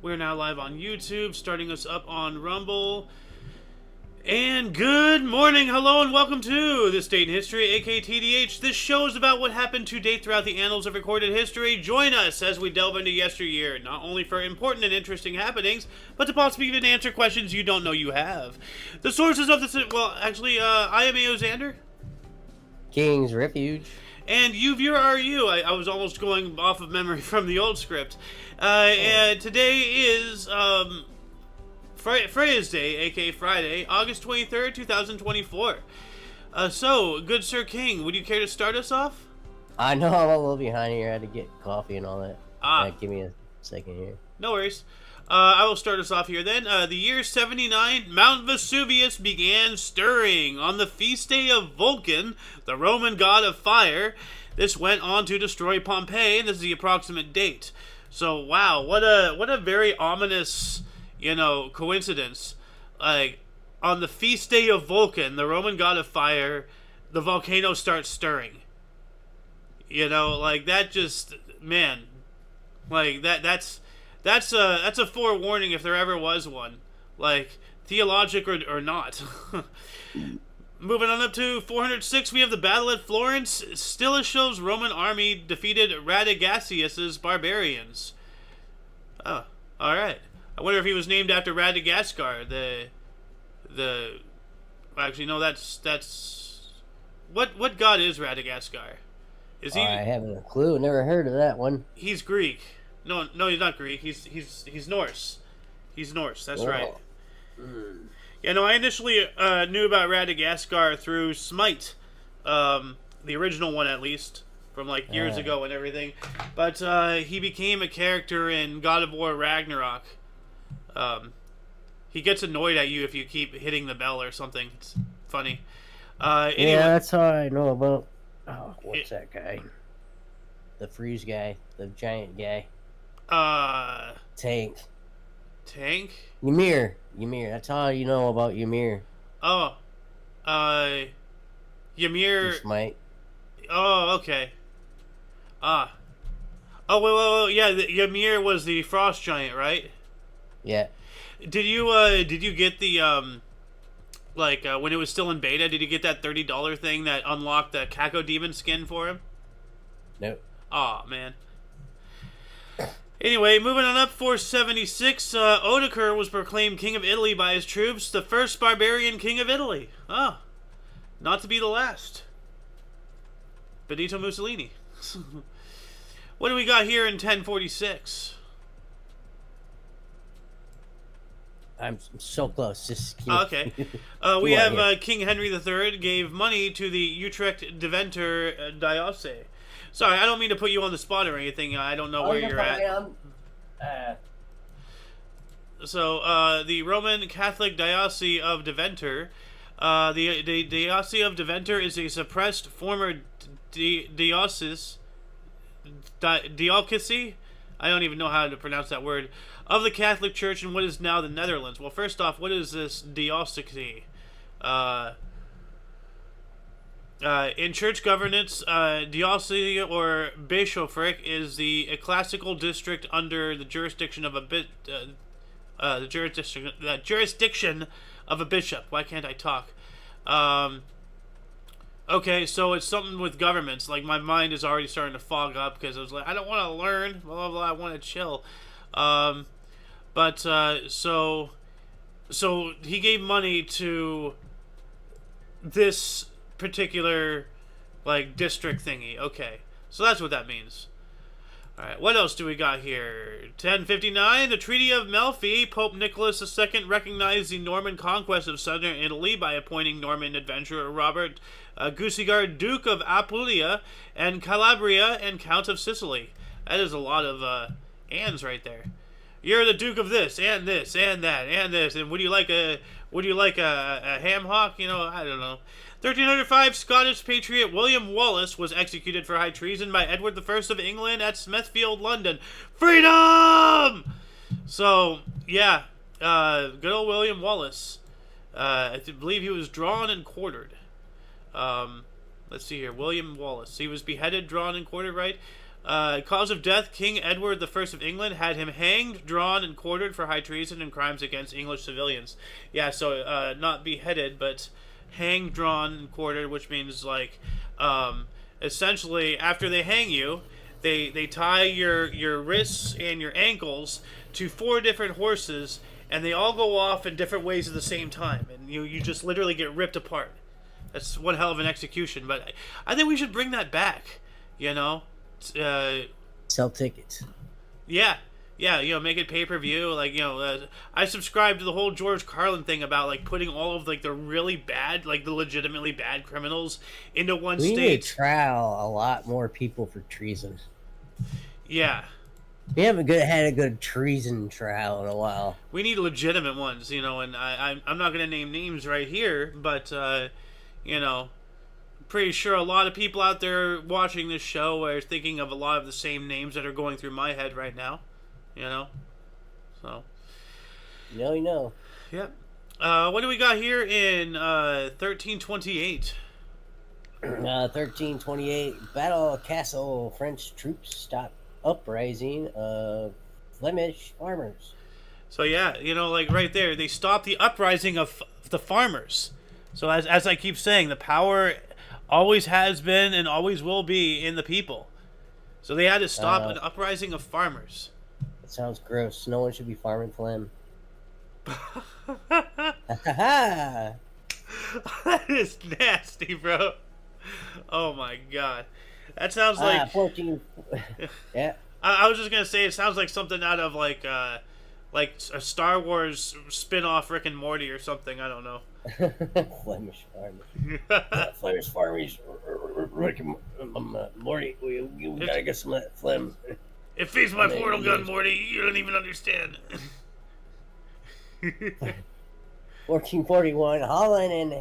We're now live on YouTube, starting us up on Rumble. And good morning, hello, and welcome to This Date in History, aka TDH. This show is about what happened to date throughout the annals of recorded history. Join us as we delve into yesteryear, not only for important and interesting happenings, but to possibly even answer questions you don't know you have. The sources of this, well, actually, I am Xander. King's Refuge. And you viewer are you. I was almost going off of memory from the old script. And today is Freya's Day, aka Friday, August 23rd, 2024. So, good Sir King, would you care to start us off? I know I'm a little behind here. I had to get coffee and all that. Give me a second here. No worries. I will start us off here then. The year 79, Mount Vesuvius began stirring. On the feast day of Vulcan, the Roman god of fire, this went on to destroy Pompeii, and this is the approximate date. So, wow, what a very ominous, coincidence. Like, on the feast day of Vulcan, the Roman god of fire, the volcano starts stirring. Like, that just, man, like, that's a forewarning if there ever was one, like theologic or not. Moving on up to 406, we have the battle at Florence. Stilicho's Roman army defeated Radagasius's barbarians. Oh, all right. I wonder if he was named after Radagast. Actually, no, that's what god is Radagast? Is he? I haven't a clue. Never heard of that one. He's Greek. No, he's not Greek. He's Norse. He's Norse. That's right. Yeah, no, I initially knew about Radagast through Smite, the original one at least, from like years ago and everything. But he became a character in God of War Ragnarok. He gets annoyed at you if you keep hitting the bell or something. It's funny. Anyway, yeah, that's how I know about. Oh, what's that guy? The freeze guy, the giant guy. Tank. Ymir. That's all you know about Ymir. Oh. Ymir. Smite. Oh, okay. Oh, wait, yeah. Ymir was the frost giant, right? Yeah. Did you get the when it was still in beta? Did you get that $30 thing that unlocked the Kako demon skin for him? Nope. Aw, man. Anyway, moving on up, 476, Odoacer was proclaimed king of Italy by his troops, the first barbarian king of Italy. Ah, not to be the last. Benito Mussolini. What do we got here in 1046? I'm so close. Just okay. We have King Henry III gave money to the Utrecht Deventer diocese. Sorry, I don't mean to put you on the spot or anything. I don't know where you're at. So, the Roman Catholic Diocese of Deventer. The Diocese of Deventer is a suppressed former diocese. Diocese? I don't even know how to pronounce that word. Of the Catholic Church in what is now the Netherlands. Well, first off, what is this diocese? In church governance, diocese or bishopric is the ecclesiastical district under the jurisdiction of a jurisdiction of a bishop. Why can't I talk? Okay, so it's something with governments. Like, my mind is already starting to fog up because I was like, I don't want to learn. Blah blah blah. I want to chill. So he gave money to this particular district thingy. Okay, so that's what that means. All right, what else do we got here? 1059, the Treaty of Melfi. Pope Nicholas II recognized the Norman conquest of southern Italy by appointing Norman adventurer Robert Guiscard Duke of Apulia and Calabria and Count of Sicily. That is a lot of ands right there. You're the Duke of this and this and that and this. And would you like a ham hock? I don't know. 1305, Scottish patriot William Wallace was executed for high treason by Edward I of England at Smithfield, London. Freedom! So, yeah, good old William Wallace. I believe he was drawn and quartered. Let's see here. William Wallace. He was beheaded, drawn, and quartered, right? Cause of death: King Edward I of England had him hanged, drawn, and quartered for high treason and crimes against English civilians. Yeah, so not beheaded, but hanged, drawn, and quartered, which means like essentially after they hang you, they tie your wrists and your ankles to 4 different horses, and they all go off in different ways at the same time, and you just literally get ripped apart. That's one hell of an execution, but I think we should bring that back. You know, Sell tickets. yeah, make it pay-per-view. Like, I subscribe to the whole George Carlin thing about like putting all of like the really bad, like the legitimately bad criminals into one We state. need to trial a lot more people for treason. Yeah, We haven't had a good treason trial in a while. we need legitimate ones. And I'm not gonna name names right here, but pretty sure a lot of people out there watching this show are thinking of a lot of the same names that are going through my head right now. So. No. Yep. What do we got here in 1328? 1328, Battle of Castle. French troops stop uprising of Flemish farmers. So yeah, like right there, they stopped the uprising of the farmers. So as I keep saying, the power always has been and always will be in the people. So they had to stop an uprising of farmers. That sounds gross. No one should be farming phlegm. That is nasty, bro. Oh my god. That sounds like 14. Yeah. I was just gonna say it sounds like something out of like a Star Wars spin-off Rick and Morty or something. I don't know. Flemish farmers. Flemish farmers. Rick and Morty. We gotta get some of that phlegm. It feeds my portal gun, Morty. You don't even understand. 1441, Holland and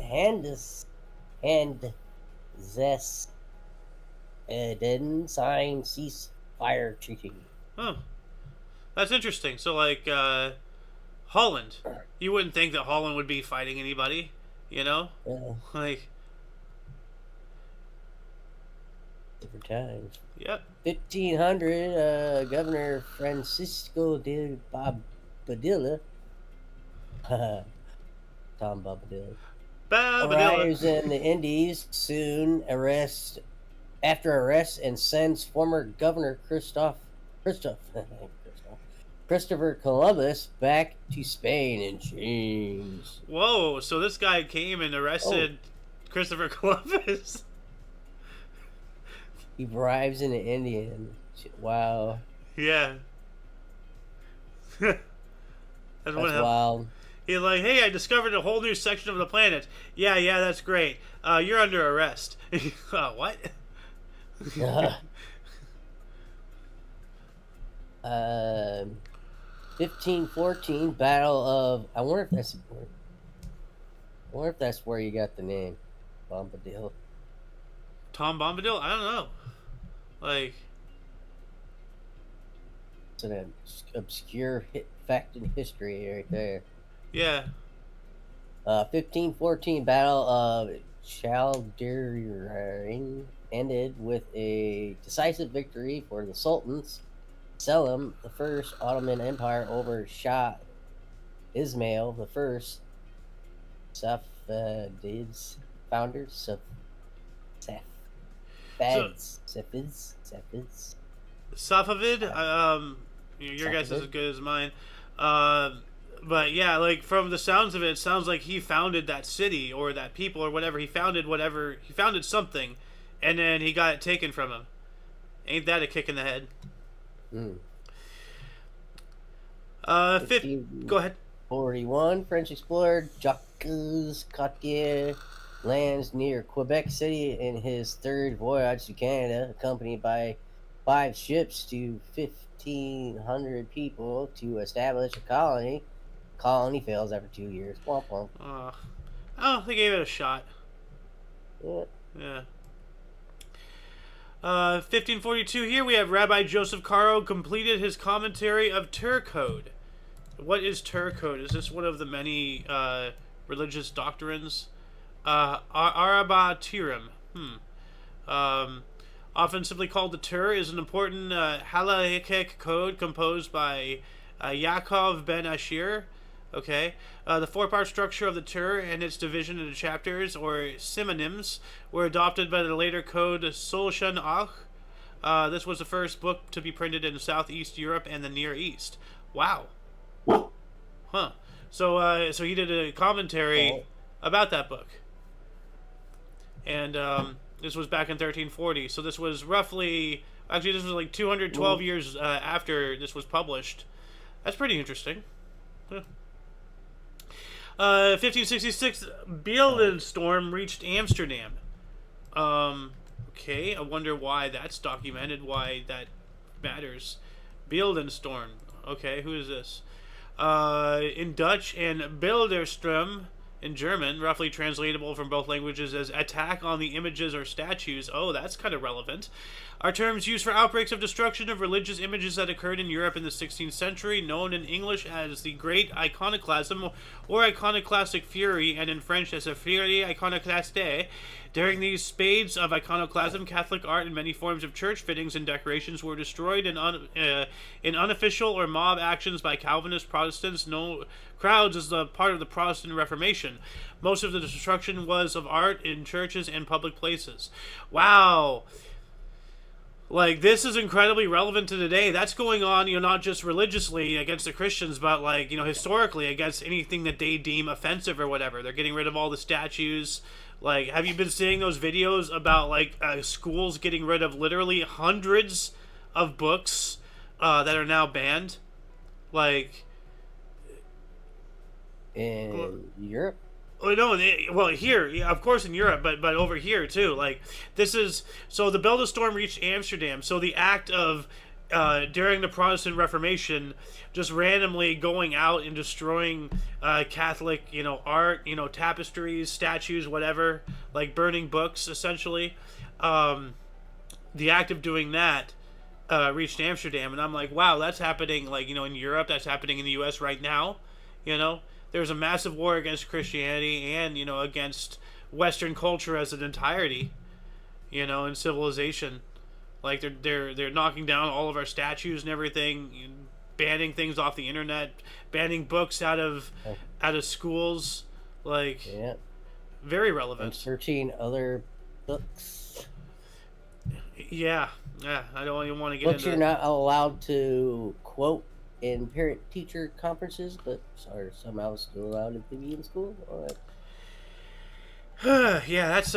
Eden sign ceasefire treaty. Oh, that's interesting. So, like, Holland. You wouldn't think that Holland would be fighting anybody, Like, different times. Yep. 1500, Governor Francisco de Bobadilla, Tom Bobadilla, arrives in the Indies soon, after arrest, and sends former Governor Christopher Columbus back to Spain in chains. Whoa, so this guy came and arrested Christopher Columbus. He arrives in the Indian. Wow. Yeah. That's wild. He's like, hey, I discovered a whole new section of the planet. Yeah, that's great. You're under arrest. What? 1514, Battle of... I wonder if that's where you got the name. Bombadil. Tom Bombadil? I don't know. Like... It's an obscure fact in history right there. Yeah. 1514, Battle of Chaldiran ended with a decisive victory for the Sultans. Selim the First Ottoman Empire over Shah Ismail the First, Safavids founders of Safavids. Safavid? Your guess is as good as mine. But yeah, like from the sounds of it, it sounds like he founded that city or that people or whatever. He founded something, and then he got it taken from him. Ain't that a kick in the head? Go ahead. 41, French explorer Jacques Cartier lands near Quebec City in his third voyage to Canada, accompanied by 5 ships to 1,500 people to establish a colony. Colony fails after 2 years. Womp womp. They gave it a shot. Yeah. 1542 here we have Rabbi Joseph Caro completed his commentary of Turcode. What is Turcode? Is this one of the many religious doctrines? Arabatirim. often simply called the Tur, is an important halakhic code composed by Yaakov ben Ashir. Okay, the four-part structure of the Tur and its division into chapters or synonyms were adopted by the later code Shulchan Aruch. This was the first book to be printed in Southeast Europe and the Near East. Wow. Huh. So he did a commentary about that book. And this was back in 1340. So this was roughly... Actually, this was like 212 years after this was published. That's pretty interesting. Huh. 1566, Beeldenstorm reached Amsterdam. Okay, I wonder why that's documented, why that matters. Beeldenstorm. Okay, who is this? In Dutch, and Bilderstrom in German, roughly translatable from both languages as attack on the images or statues. Oh, that's kind of relevant. Are terms used for outbreaks of destruction of religious images that occurred in Europe in the 16th century, known in English as the Great Iconoclasm or Iconoclastic Fury, and in French as a Furie Iconoclaste. During these spades of iconoclasm, Catholic art and many forms of church fittings and decorations were destroyed in unofficial or mob actions by Calvinist Protestants, known crowds as the part of the Protestant Reformation. Most of the destruction was of art in churches and public places. Wow. Like, this is incredibly relevant to today. That's going on, not just religiously against the Christians, but, like, historically against anything that they deem offensive or whatever. They're getting rid of all the statues. Like, have you been seeing those videos about, like, schools getting rid of literally hundreds of books that are now banned? Like... In Europe? Oh, no, well, here, yeah, of course in Europe, but over here, too. Like, this is... So, the Beeldenstorm reached Amsterdam. So, the act of, during the Protestant Reformation, just randomly going out and destroying Catholic, art, tapestries, statues, whatever, like burning books, essentially. The act of doing that reached Amsterdam, and I'm like, wow, that's happening, like, in Europe, that's happening in the U.S. right now, There's a massive war against Christianity and, against Western culture as an entirety, and civilization. Like, they're knocking down all of our statues and everything, banning things off the internet, banning books out of schools. Like, yeah. Very relevant. And searching other books. Yeah, I don't even want to get books into... Books you're not allowed to quote in parent-teacher conferences, but are somehow still allowed to be in school. Yeah, that's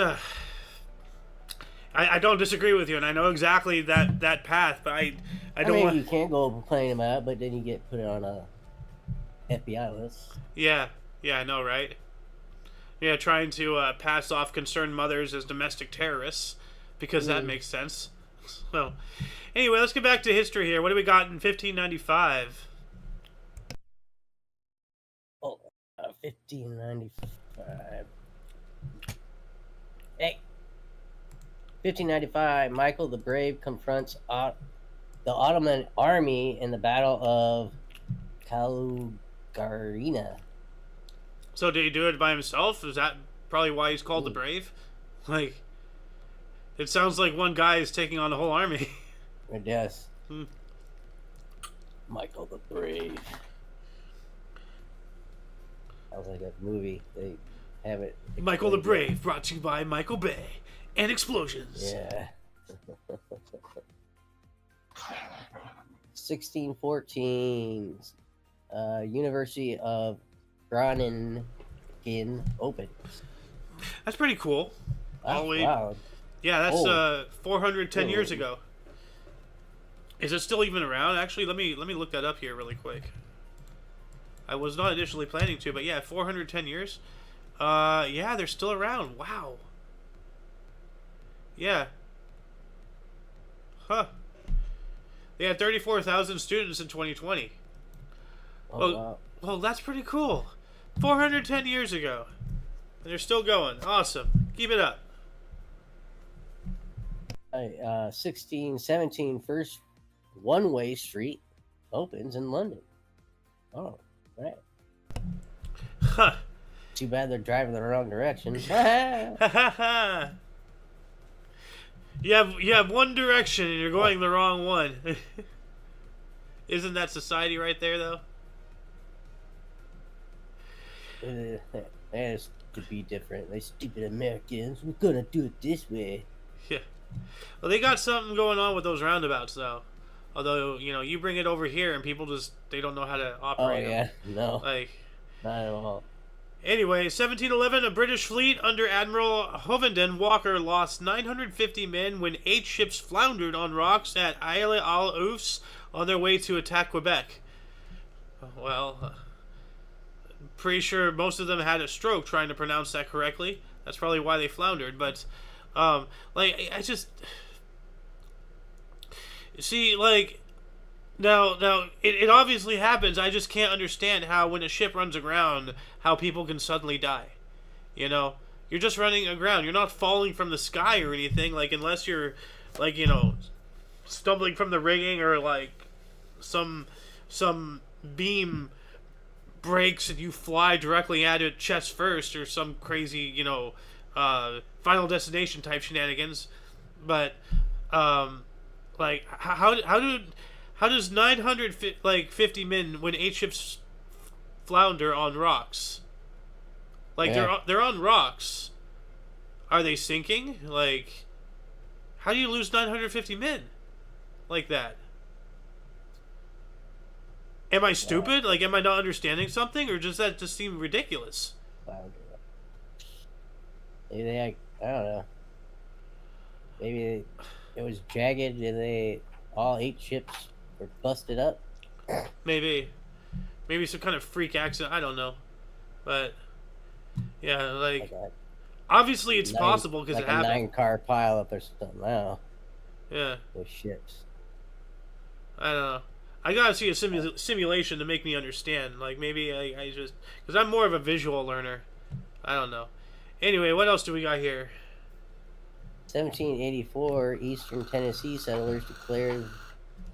I don't disagree with you, and I know exactly that path, but I don't. You can't go complain about it, but then you get put on a FBI list. Yeah, I know, right? Yeah, trying to pass off concerned mothers as domestic terrorists, because that makes sense. So, anyway, let's get back to history here. What do we got in 1595? 1595. Hey. 1595, Michael the Brave confronts the Ottoman army in the Battle of Kalugarina. So did he do it by himself? Is that probably why he's called the Brave? Like, it sounds like one guy is taking on the whole army. It does. Michael the Brave. Sounds like a movie. They have it. Michael the Brave, brought to you by Michael Bay and Explosions. Yeah. 1614, University of Groningen opens. That's pretty cool. Wow. Yeah, that's 410 years ago. Is it still even around? Actually, let me look that up here really quick. I was not initially planning to, but yeah, 410 years. Yeah, they're still around. Wow. Yeah. Huh. They had 34,000 students in 2020. Wow. Well, that's pretty cool. 410 years ago. And they're still going. Awesome. Keep it up. 1617, first one-way street opens in London. Oh, right. Huh. Too bad they're driving the wrong direction. You have one direction and you're going the wrong one. Isn't that society right there though? That has to be different. They stupid Americans. We're gonna do it this way. Yeah. Well, they got something going on with those roundabouts though. Although, you bring it over here and people they don't know how to Oh operate yeah, them. no, Like, not at all. anyway, 1711, a British fleet under Admiral Hovenden Walker lost 950 men when 8 ships floundered on rocks at Isle aux Oufs on their way to attack Quebec. Well, pretty sure most of them had a stroke trying to pronounce that correctly. That's probably why they floundered. But, I just... See, like... Now, it obviously happens. I just can't understand how, when a ship runs aground, how people can suddenly die. You're just running aground. You're not falling from the sky or anything. Like, unless you're, like, stumbling from the rigging or, like, some beam breaks and you fly directly at it chest first or some crazy, Final Destination type shenanigans. But, like, how does 950 men when 8 ships flounder on rocks? Like, Yeah. they're on rocks. Are they sinking? Like, how do you lose 950 men like that? Am I stupid? Like, am I not understanding something, or does that just seem ridiculous? Flounder. Maybe I don't know. Maybe it was jagged and all 8 ships were busted up. Maybe some kind of freak accident. I don't know, but yeah, like obviously it's possible because like it happened. a 9-car pileup or something. I don't know. Yeah, With ships. I don't know. I gotta see a simulation to make me understand. Like maybe I just because I'm more of a visual learner. I don't know. Anyway, what else do we got here? 1784, Eastern Tennessee settlers declared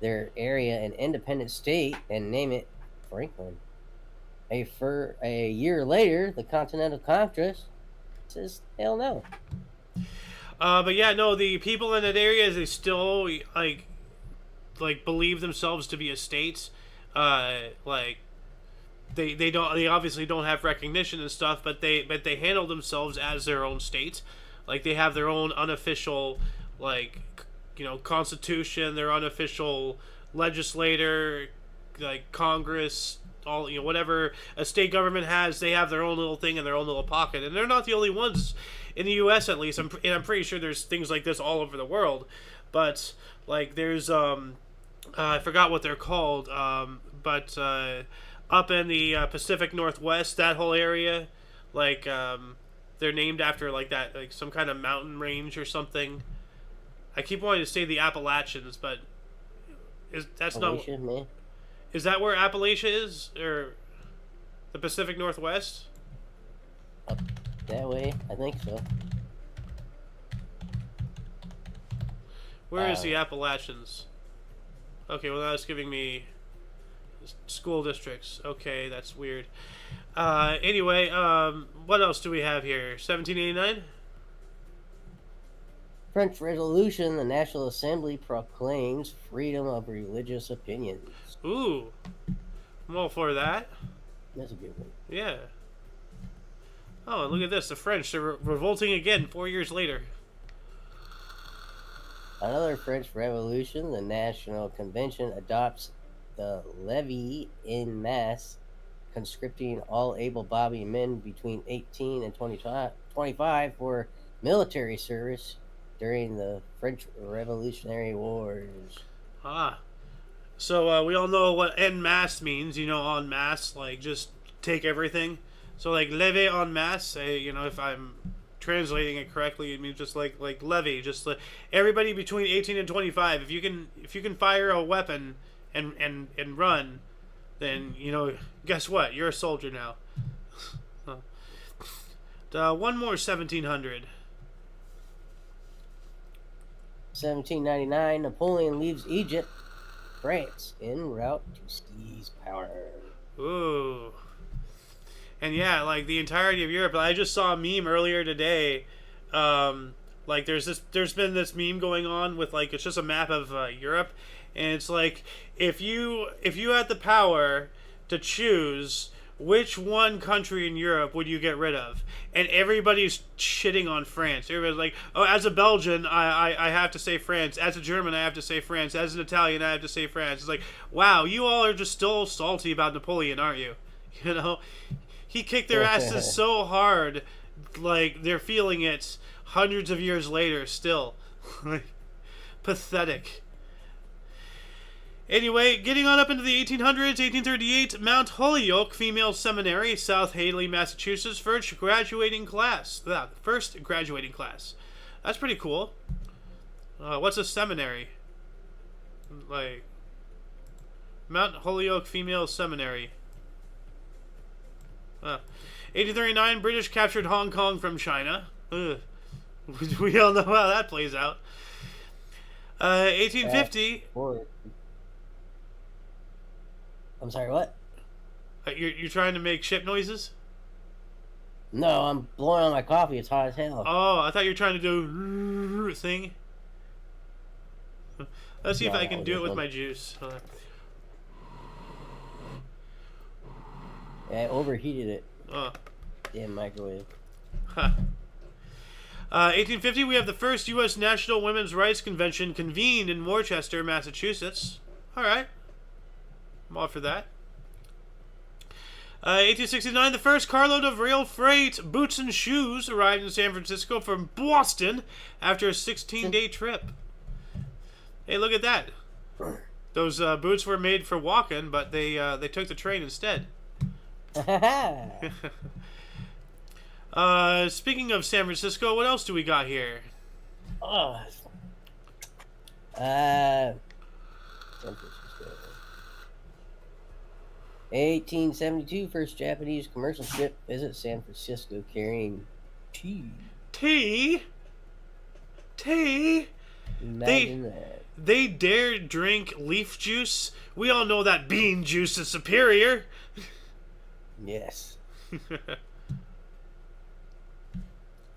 their area an independent state and name it Franklin. A year later, the Continental Congress says, hell no. But yeah, no, the people in that area they still like believe themselves to be a state. Like they obviously don't have recognition and stuff, but they handle themselves as their own state. Like they have their own unofficial constitution, their unofficial legislator, like Congress, all whatever a state government has, they have their own little thing in their own little pocket, and they're not the only ones in the U.S. at least. I'm pretty sure there's things like this all over the world, but like there's I forgot what they're called, but up in the Pacific Northwest, that whole area, like they're named after like that, like some kind of mountain range or something. I keep wanting to say the Appalachians, but that's Appalachia, not. man. Is that where Appalachia is, or the Pacific Northwest? Up that way, I think so. Where is the Appalachians? Okay, well that's giving me school districts. Okay, that's weird. Anyway, what else do we have here? 1789. French Revolution, the National Assembly proclaims freedom of religious opinions. Ooh, I'm all for that. That's a good one. Yeah. Oh, and look at this. The French, they're revolting again 4 years later. Another French Revolution, the National Convention adopts the levy in masse, conscripting all able-bodied men between 18 and 25 for military service during the French Revolutionary Wars. Ah. So we all know what en masse means, en masse, like just take everything. So like levy en masse, if I'm translating it correctly, it means just like levy, just like everybody between 18 and 25. If you can fire a weapon and run, then guess what? You're a soldier now. One more 1700. 1799, Napoleon leaves Egypt, France, en route to seize power. Ooh. And yeah, like the entirety of Europe. I just saw a meme earlier today, Like there's been this meme going on with like it's just a map of Europe, and it's like if you had the power to choose which one country in Europe would you get rid of, and everybody's shitting on France. Everybody's like, oh, as a Belgian, I have to say France. As a German, I have to say France. As an Italian, I have to say France. It's like, wow, you all are just still salty about Napoleon, aren't you? You know, he kicked their asses so hard, like they're feeling it hundreds of years later still. Pathetic. Anyway, getting on up into the 1800s, 1838, Mount Holyoke Female Seminary, South Hadley, Massachusetts, first graduating class. That's pretty cool. What's a seminary? Like, Mount Holyoke Female Seminary. 1839, British captured Hong Kong from China. Ugh. We all know how that plays out. 1850. I'm sorry, what? You're trying to make ship noises? No, I'm blowing on my coffee. It's hot as hell. Oh, I thought you were trying to do thing. Let's see if I can do it with my juice. Yeah, I overheated it. Oh. Damn microwave. 1850, we have the first U.S. National Women's Rights Convention convened in Worcester, Massachusetts. All right. I'm all for that. 1869, the first carload of rail freight boots and shoes arrived in San Francisco from Boston after a 16-day trip. Hey, look at that. Those boots were made for walking, but they took the train instead. Speaking of San Francisco, what else do we got here? San Francisco. 1872, first Japanese commercial ship visits San Francisco carrying tea. Tea? Imagine that. They dare drink leaf juice? We all know that bean juice is superior. Yes.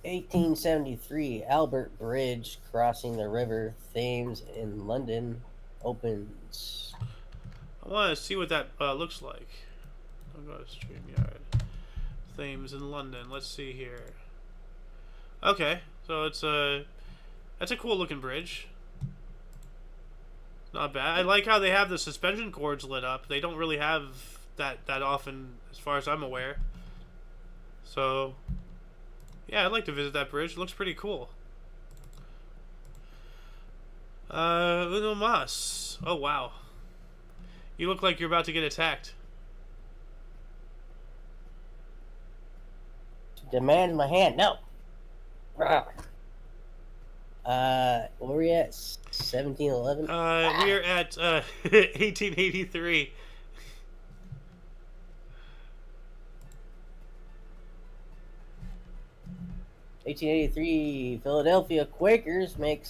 1873, Albert Bridge crossing the River Thames in London opens. I want to see what that looks like. I'll go to StreamYard. Thames in London. Let's see here. Okay, so that's a cool looking bridge. Not bad. I like how they have the suspension cords lit up. They don't really have that often, as far as I'm aware. So, yeah, I'd like to visit that bridge. It looks pretty cool. Uno mas. Oh, wow. You look like you're about to get attacked. Demand my hand. No. What were we at? 1711? We are at 1883. Philadelphia Quakers make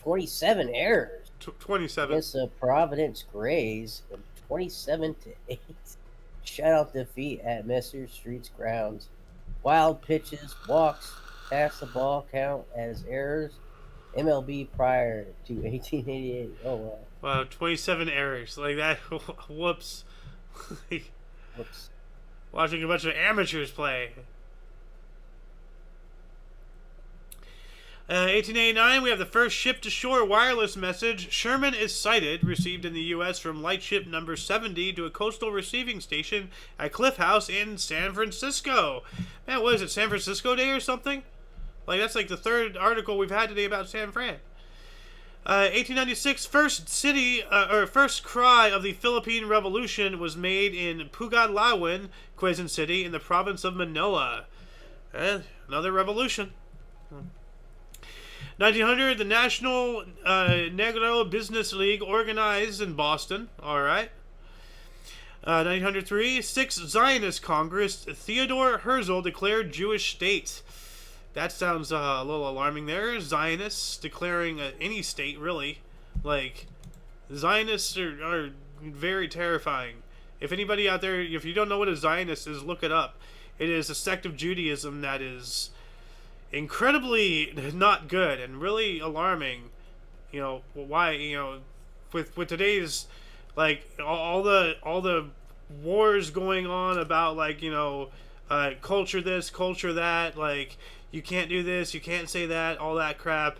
27 errors. 27. Against the Providence Grays, 27-8. Shutout defeat at Mr. Street's grounds. Wild pitches, walks, pass the ball count as errors. MLB prior to 1888. Oh wow. Wow, 27 errors like that. Whoops. Whoops. Watching a bunch of amateurs play. 1889, we have the first ship-to-shore wireless message. Sherman is sighted, received in the U.S. from lightship number 70 to a coastal receiving station at Cliff House in San Francisco. Man, what is it, San Francisco Day or something? Like, that's like the third article we've had today about San Fran. 1896, first cry of the Philippine Revolution was made in Pugadlawan, Quezon City, in the province of Manila. Another revolution. 1900, the National Negro Business League organized in Boston. All right. 1903, Sixth Zionist Congress, Theodore Herzl declared Jewish state. That sounds a little alarming there. Zionists declaring any state, really. Like, Zionists are very terrifying. If anybody out there, if you don't know what a Zionist is, look it up. It is a sect of Judaism that is incredibly not good and really alarming. You know why? You know, with today's like all the wars going on about like culture this, culture that, like you can't do this, you can't say that, all that crap.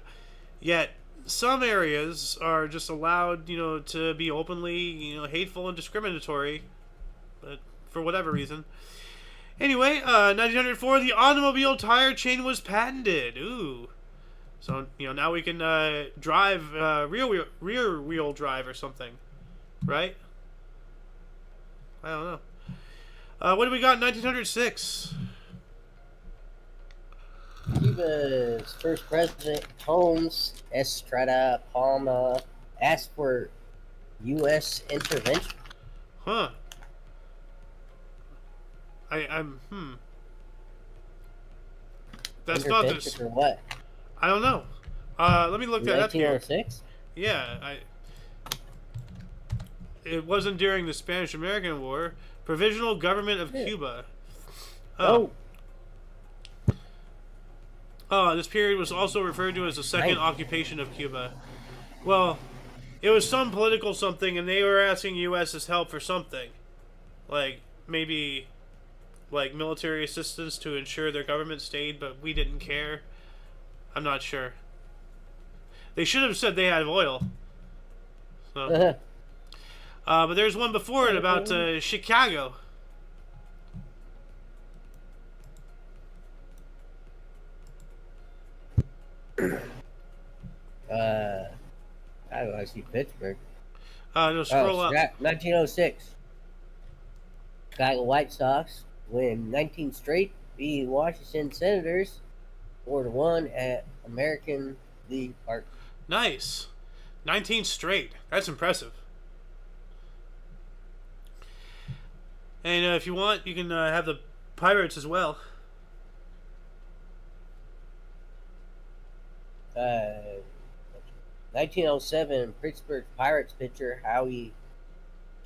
Yet some areas are just allowed, to be openly, hateful and discriminatory, but for whatever reason. Anyway, 1904, the automobile tire chain was patented. Ooh. So, now we can drive rear wheel drive or something, right? I don't know. What do we got in 1906? Cuba's first president, Holmes Estrada Palma, asked for U.S. intervention. Huh. I'm That's not Intervention this. for what? I don't know. Let me look that up here. 1906? Yeah, it wasn't during the Spanish-American War. Provisional Government of Cuba. Oh. This period was also referred to as the second occupation of Cuba. Well, it was some political something, and they were asking U.S.'s help for something. Like, maybe, like, military assistance to ensure their government stayed, but we didn't care. I'm not sure. They should have said they had oil. So. But there's one before it about Chicago. I see Pittsburgh. No, scroll up. 1906. Chicago White Sox win 19 straight, beating Washington Senators 4-1 at American League Park. Nice. 19 straight. That's impressive. And if you want, you can have the Pirates as well. 1907, Pittsburgh Pirates pitcher Howie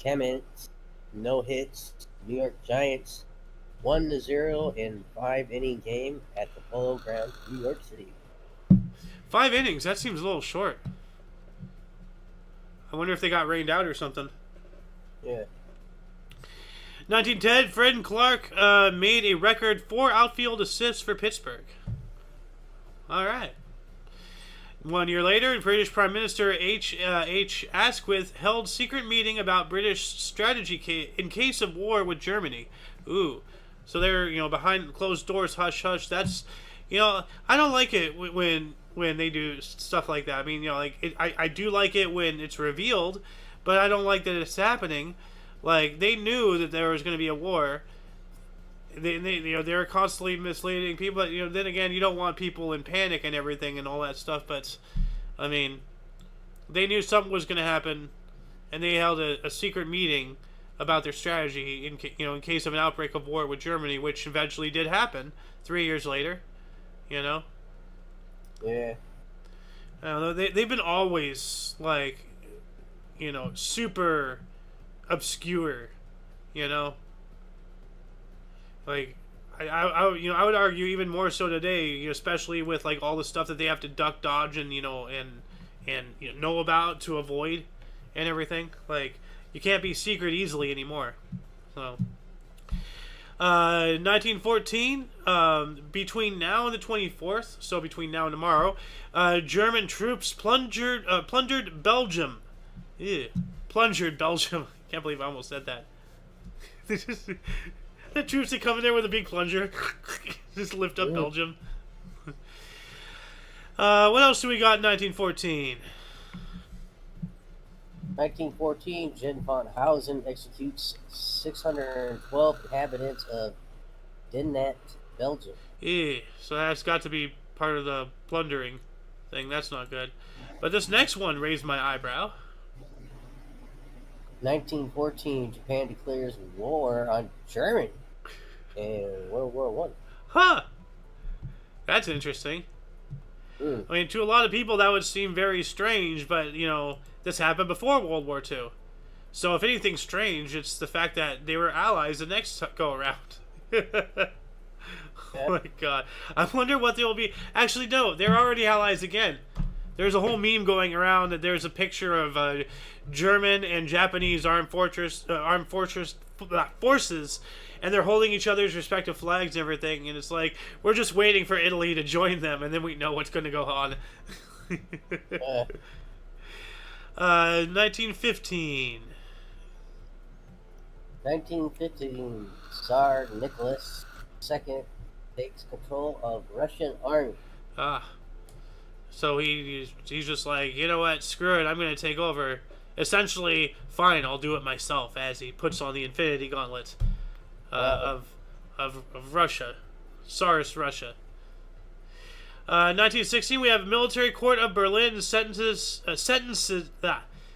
Clements, no hits. New York Giants 1-0 in 5-inning game at the Polo Grounds, New York City. 5 innings? That seems a little short. I wonder if they got rained out or something. Yeah. 1910, Fred and Clark made a record 4 outfield assists for Pittsburgh. All right. 1 year later, British Prime Minister H. Asquith held secret meeting about British strategy in case of war with Germany. Ooh. So they're, behind closed doors, hush, hush. That's, I don't like it when they do stuff like that. I mean, I do like it when it's revealed, but I don't like that it's happening. Like, they knew that there was going to be a war. They were constantly misleading people. But, then again, you don't want people in panic and everything and all that stuff. But, I mean, they knew something was going to happen, and they held a secret meeting about their strategy in case of an outbreak of war with Germany, which eventually did happen 3 years later. Yeah. I don't know. They've been always like, super obscure, like I would argue even more so today, especially with like all the stuff that they have to duck, dodge, and know about to avoid and everything. Like, you can't be secret easily anymore. So 1914, between now and the 24th, so between now and tomorrow, German troops plundered Belgium. Ew. Plundered Belgium. Can't believe I almost said that. The troops that come in there with a big plunger. Just lift up Belgium. What else do we got in 1914? 1914, Jen von Hausen executes 612 inhabitants of Dinant, Belgium. Yeah, so that's got to be part of the plundering thing. That's not good. But this next one raised my eyebrow. 1914, Japan declares war on Germany in World War One. Huh. That's interesting. I mean, to a lot of people that would seem very strange, but, this happened before World War II. So if anything's strange, it's the fact that they were allies the next go-around. Oh my god. I wonder what they'll be. Actually, no, they're already allies again. There's a whole meme going around that there's a picture of German and Japanese forces, and they're holding each other's respective flags and everything. And it's like we're just waiting for Italy to join them, and then we know what's going to go on. 1915. 1915, Tsar Nicholas II takes control of Russian army. So he's just like, you know what, screw it, I'm going to take over. Essentially, fine, I'll do it myself, as he puts on the Infinity Gauntlet of Russia. Tsarist Russia. 1916, we have military court of Berlin sentenced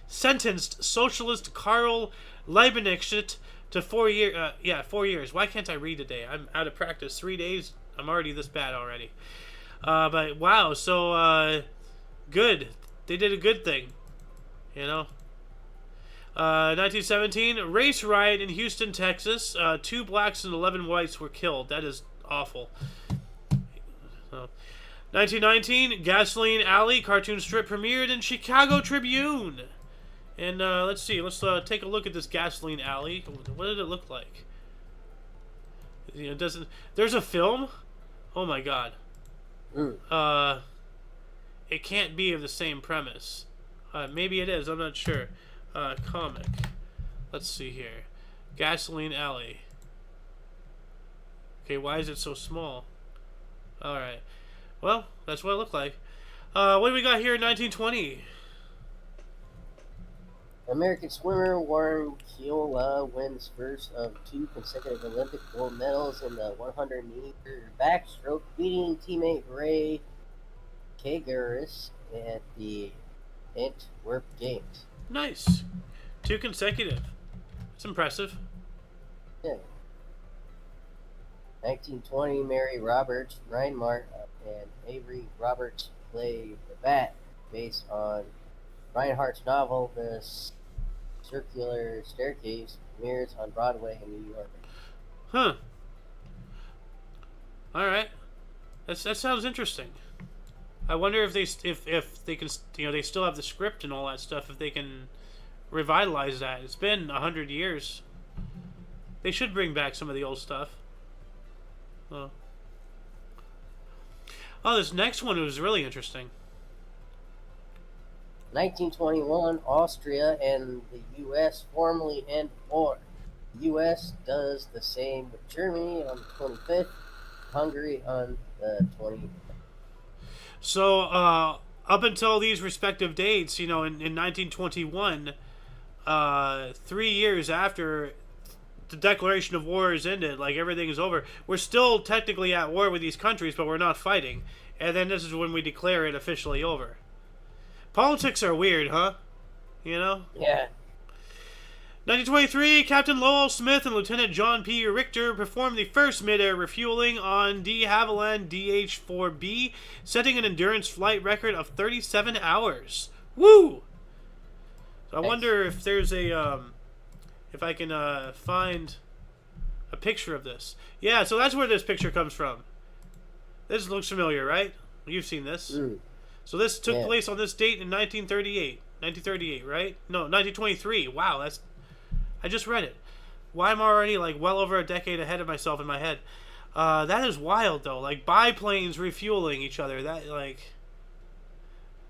socialist Karl Liebknecht to 4 years. Why can't I read today? I'm out of practice. 3 days. I'm already this bad already. But wow, so good. They did a good thing, you know. 1917, race riot in Houston, Texas. 2 blacks and 11 whites were killed. That is awful. 1919, Gasoline Alley cartoon strip premiered in Chicago Tribune. And let's see. Let's take a look at this Gasoline Alley. What did it look like? You know, doesn't there's a film? Oh my god. It can't be of the same premise. Maybe it is. I'm not sure. Comic. Let's see here. Gasoline Alley. Okay, why is it so small? All right. Well, that's what it looked like. What do we got here in 1920? American swimmer Warren Keola wins first of 2 consecutive Olympic gold medals in the 100-meter backstroke, beating teammate Ray Kagaris at the Antwerp Games. Nice. 2 consecutive. It's impressive. Yeah. 1920, Mary Roberts, Reinhardt, and Avery Roberts play the Bat, based on Reinhardt's novel The Circular Staircase, premieres on Broadway in New York. Huh. All right. That sounds interesting. I wonder if they can, you know, they still have the script and all that stuff, if they can revitalize that. It's been 100 years. They should bring back some of the old stuff. Oh, this next one was really interesting. 1921, Austria and the U.S. formally end war. The U.S. does the same with Germany on the 25th, Hungary on the 20th. So, up until these respective dates, you know, in 1921, 3 years after the declaration of war is ended, like everything is over, we're still technically at war with these countries, but we're not fighting. And then this is when we declare it officially over. Politics are weird, huh? You know? Yeah. 1923, Captain Lowell Smith and Lieutenant John P. Richter performed the first mid-air refueling on de Havilland DH-4B, setting an endurance flight record of 37 hours. Woo! So I wonder if there's a, if I can find a picture of this. Yeah, so that's where this picture comes from. This looks familiar, right? You've seen this. So this took place on this date in 1938. 1938, right? No, 1923. Wow, that's... I just read it. Why am I already, like, well over a decade ahead of myself in my head? That is wild, though. Like, biplanes refueling each other. That, like...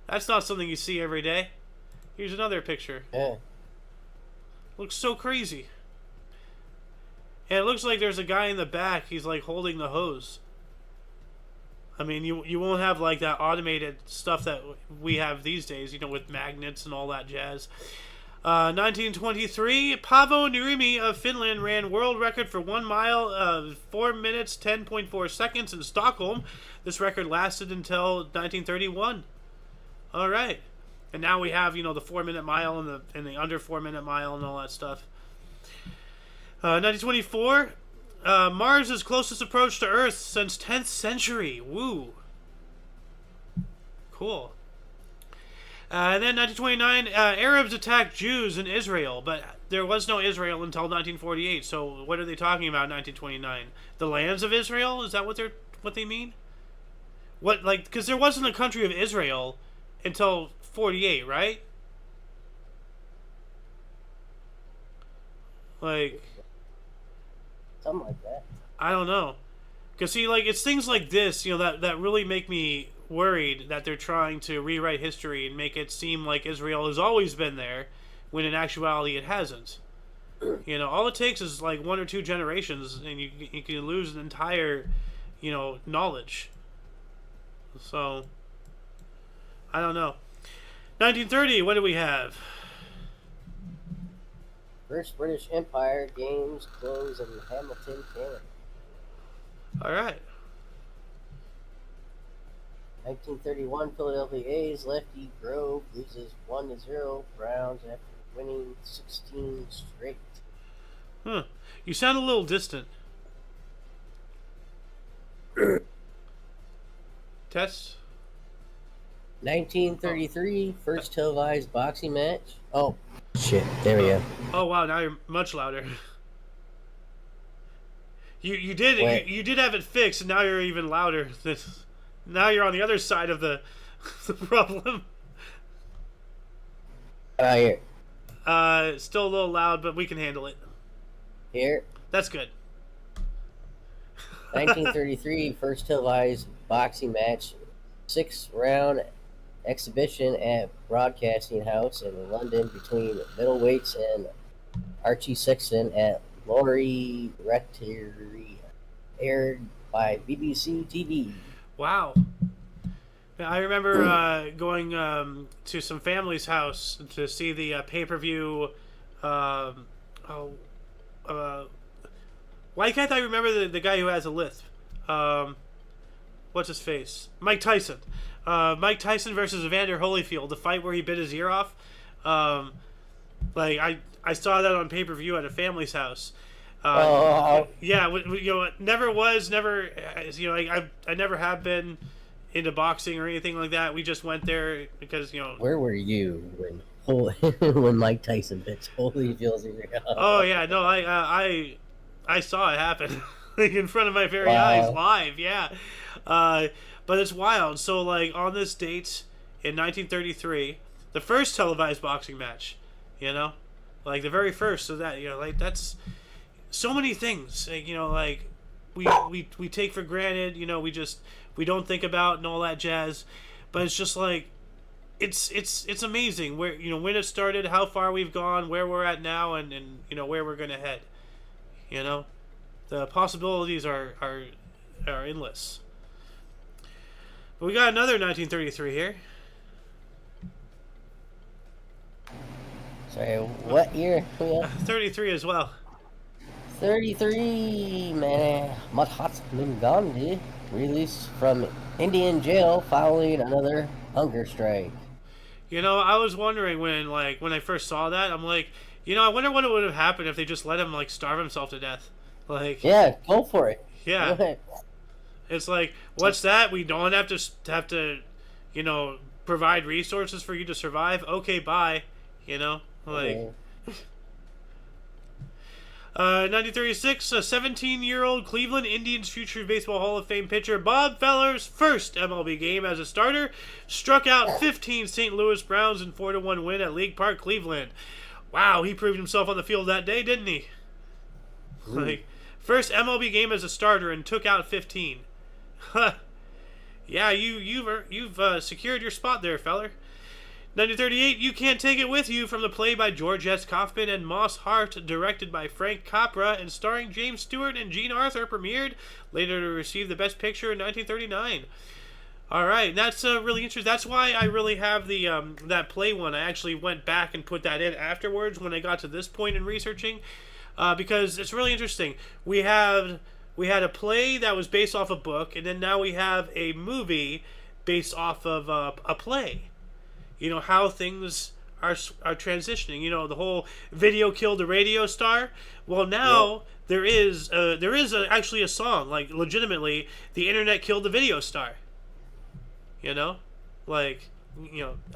That's not something you see every day. Here's another picture. Yeah. Looks so crazy. And it looks like there's a guy in the back. He's, like, holding the hose. I mean, you won't have, like, that automated stuff that we have these days, you know, with magnets and all that jazz. 1923, Paavo Nurmi of Finland ran world record for 1 mile of 4 minutes, 10.4 seconds in Stockholm. This record lasted until 1931. All right. And now we have, you know, the 4-minute mile and the under 4-minute mile and all that stuff. 1924, Mars' closest approach to Earth since 10th century. Woo. Cool. And then 1929, Arabs attacked Jews in Israel, but there was no Israel until 1948. So what are they talking about in 1929? The lands of Israel? Is that what they mean? What, like, because there wasn't a country of Israel until 48, right? Like, something like that. I don't know. Because, see, like, it's things like this, that really make me worried that they're trying to rewrite history and make it seem like Israel has always been there, when in actuality it hasn't. All it takes is, like, 1 or 2 generations, and you can lose an entire, knowledge. So, I don't know. 1930, what do we have? First British Empire Games close in Hamilton, Canada. All right. 1931, Philadelphia A's lefty Grove loses 1-0 Browns after winning 16 straight. Huh. You sound a little distant. Test. 1933, first televised boxing match. Oh, shit. There we go. Oh, wow. Now you're much louder. You did have it fixed, and now you're even louder. Now you're on the other side of the problem. How about here? Still a little loud, but we can handle it. Here? That's good. 1933, first televised boxing match. 6-round exhibition at Broadcasting House in London between middleweights and Archie Sexton at Laurie Rectory, aired by BBC TV. Wow. I remember going to some family's house to see the pay-per-view. Why can't I remember the guy who has a lisp? What's his face? Mike Tyson. Mike Tyson versus Evander Holyfield, the fight where he bit his ear off. I saw that on pay-per-view at a family's house. Yeah, I never have been into boxing or anything like that. We just went there because Where were you when Mike Tyson bit Holyfield's ear off? Oh yeah, no, I saw it happen like in front of my very eyes live. Yeah, but it's wild. So like on this date in 1933, the first televised boxing match, like the very first. So that like that's so many things. Like, we take for granted. We don't think about and all that jazz. But it's just like it's amazing where when it started, how far we've gone, where we're at now, and where we're gonna head. The possibilities are endless. But we got another 1933 here. Sorry, what year? 33 as well. 33, man. Mahatma Gandhi released from Indian jail following another hunger strike. I was wondering when I first saw that, I'm like, I wonder what would have happened if they just let him starve himself to death. Yeah, go for it. Yeah. It's like, what's that? We don't have to provide resources for you to survive. Okay, bye. 1936, a 17-year-old Cleveland Indians future baseball Hall of Fame pitcher Bob Feller's first MLB game as a starter struck out 15 St. Louis Browns in 4-1 win at League Park, Cleveland. Wow, he proved himself on the field that day, didn't he? First MLB game as a starter and took out 15. Yeah, you've secured your spot there, feller. 1938, You Can't Take It With You, from the play by George S. Kaufman and Moss Hart, directed by Frank Capra, and starring James Stewart and Jean Arthur, premiered later to receive the Best Picture in 1939. All right, that's really interesting. That's why I really have the that play one. I actually went back and put that in afterwards when I got to this point in researching, because it's really interesting. We had a play that was based off a book, and then now we have a movie based off of a play. How things are transitioning. The whole video killed the radio star. Well, now there is actually a song, legitimately, the internet killed the video star.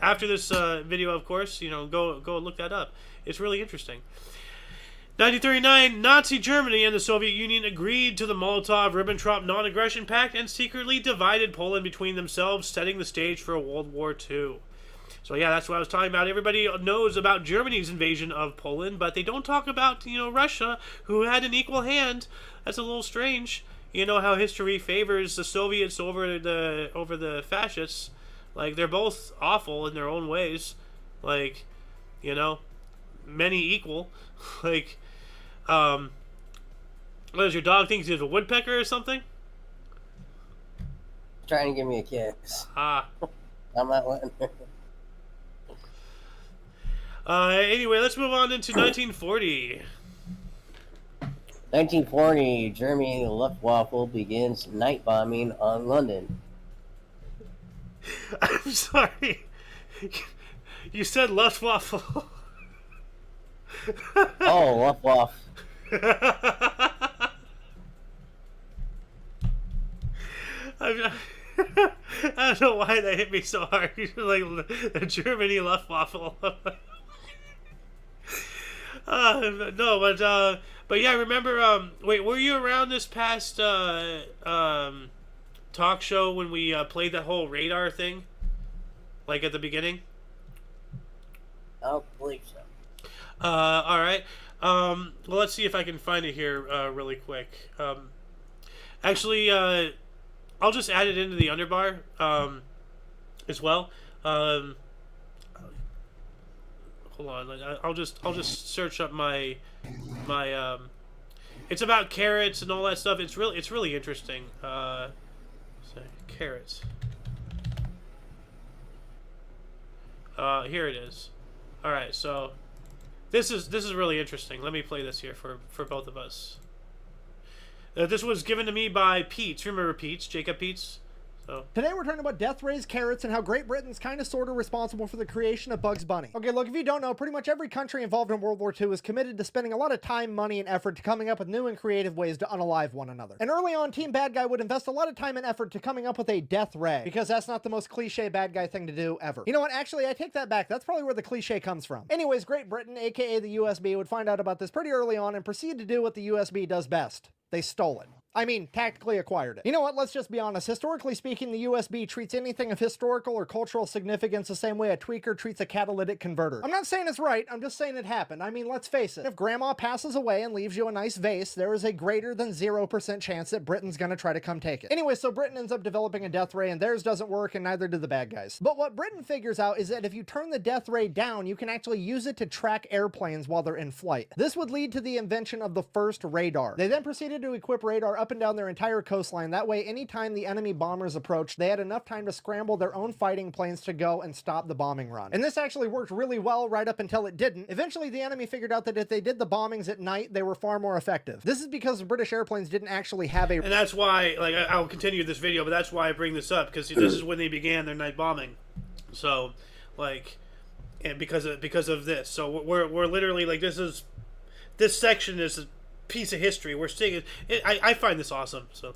after this video, of course, go look that up. It's really interesting. 1939, Nazi Germany and the Soviet Union agreed to the Molotov-Ribbentrop Non-Aggression Pact and secretly divided Poland between themselves, setting the stage for World War II. So yeah, that's what I was talking about. Everybody knows about Germany's invasion of Poland, but they don't talk about, Russia, who had an equal hand. That's a little strange. You know how history favors the Soviets over the fascists. Like, they're both awful in their own ways. Like, many equal. Like, what does your dog think? He's a woodpecker or something? Trying to give me a kiss. Ah. I'm not letting her. Anyway, let's move on into 1940. 1940, Germany Luftwaffe begins night bombing on London. I'm sorry. You said Luftwaffe. Oh, Luftwaffe. I don't know why that hit me so hard. Like the Germany Luftwaffe. No, but yeah, remember. Wait, were you around this past talk show when we played that whole radar thing? Like at the beginning? I don't believe so. All right. Well, let's see if I can find it here really quick. Actually, I'll just add it into the underbar as well. Hold on. I'll just search up my it's about carrots and all that stuff. It's really interesting. Carrots. Here it is. All right, so this is really interesting. Let me play this here for both of us. This was given to me by Peets. Remember Peets? Jacob Peets? So. Today we're talking about death rays, carrots, and how Great Britain's kind of sort of responsible for the creation of Bugs Bunny. Okay, look, if you don't know, pretty much every country involved in World War II is committed to spending a lot of time, money, and effort to coming up with new and creative ways to unalive one another. And early on, Team Bad Guy would invest a lot of time and effort to coming up with a death ray, because that's not the most cliche bad guy thing to do ever. You know what, actually, I take that back. That's probably where the cliche comes from. Anyways, Great Britain, aka the USB, would find out about this pretty early on and proceed to do what the USB does best. They stole it. I mean, tactically acquired it. You know what, let's just be honest. Historically speaking, the USB treats anything of historical or cultural significance the same way a tweaker treats a catalytic converter. I'm not saying it's right, I'm just saying it happened. I mean, let's face it. If grandma passes away and leaves you a nice vase, there is a greater than 0% chance that Britain's gonna try to come take it. Anyway, so Britain ends up developing a death ray and theirs doesn't work and neither do the bad guys. But what Britain figures out is that if you turn the death ray down, you can actually use it to track airplanes while they're in flight. This would lead to the invention of the first radar. They then proceeded to equip radar up and down their entire coastline. That way, anytime the enemy bombers approached, they had enough time to scramble their own fighting planes to go and stop the bombing run. And this actually worked really well right up until it didn't. Eventually, the enemy figured out that if they did the bombings at night, they were far more effective. This is because the British airplanes didn't actually have a... And that's why, like, I'll continue this video, but that's why I bring this up, because this is when they began their night bombing. So, like, and because of this. So we're literally, like, this section is a piece of history. We're seeing it. I find this awesome. So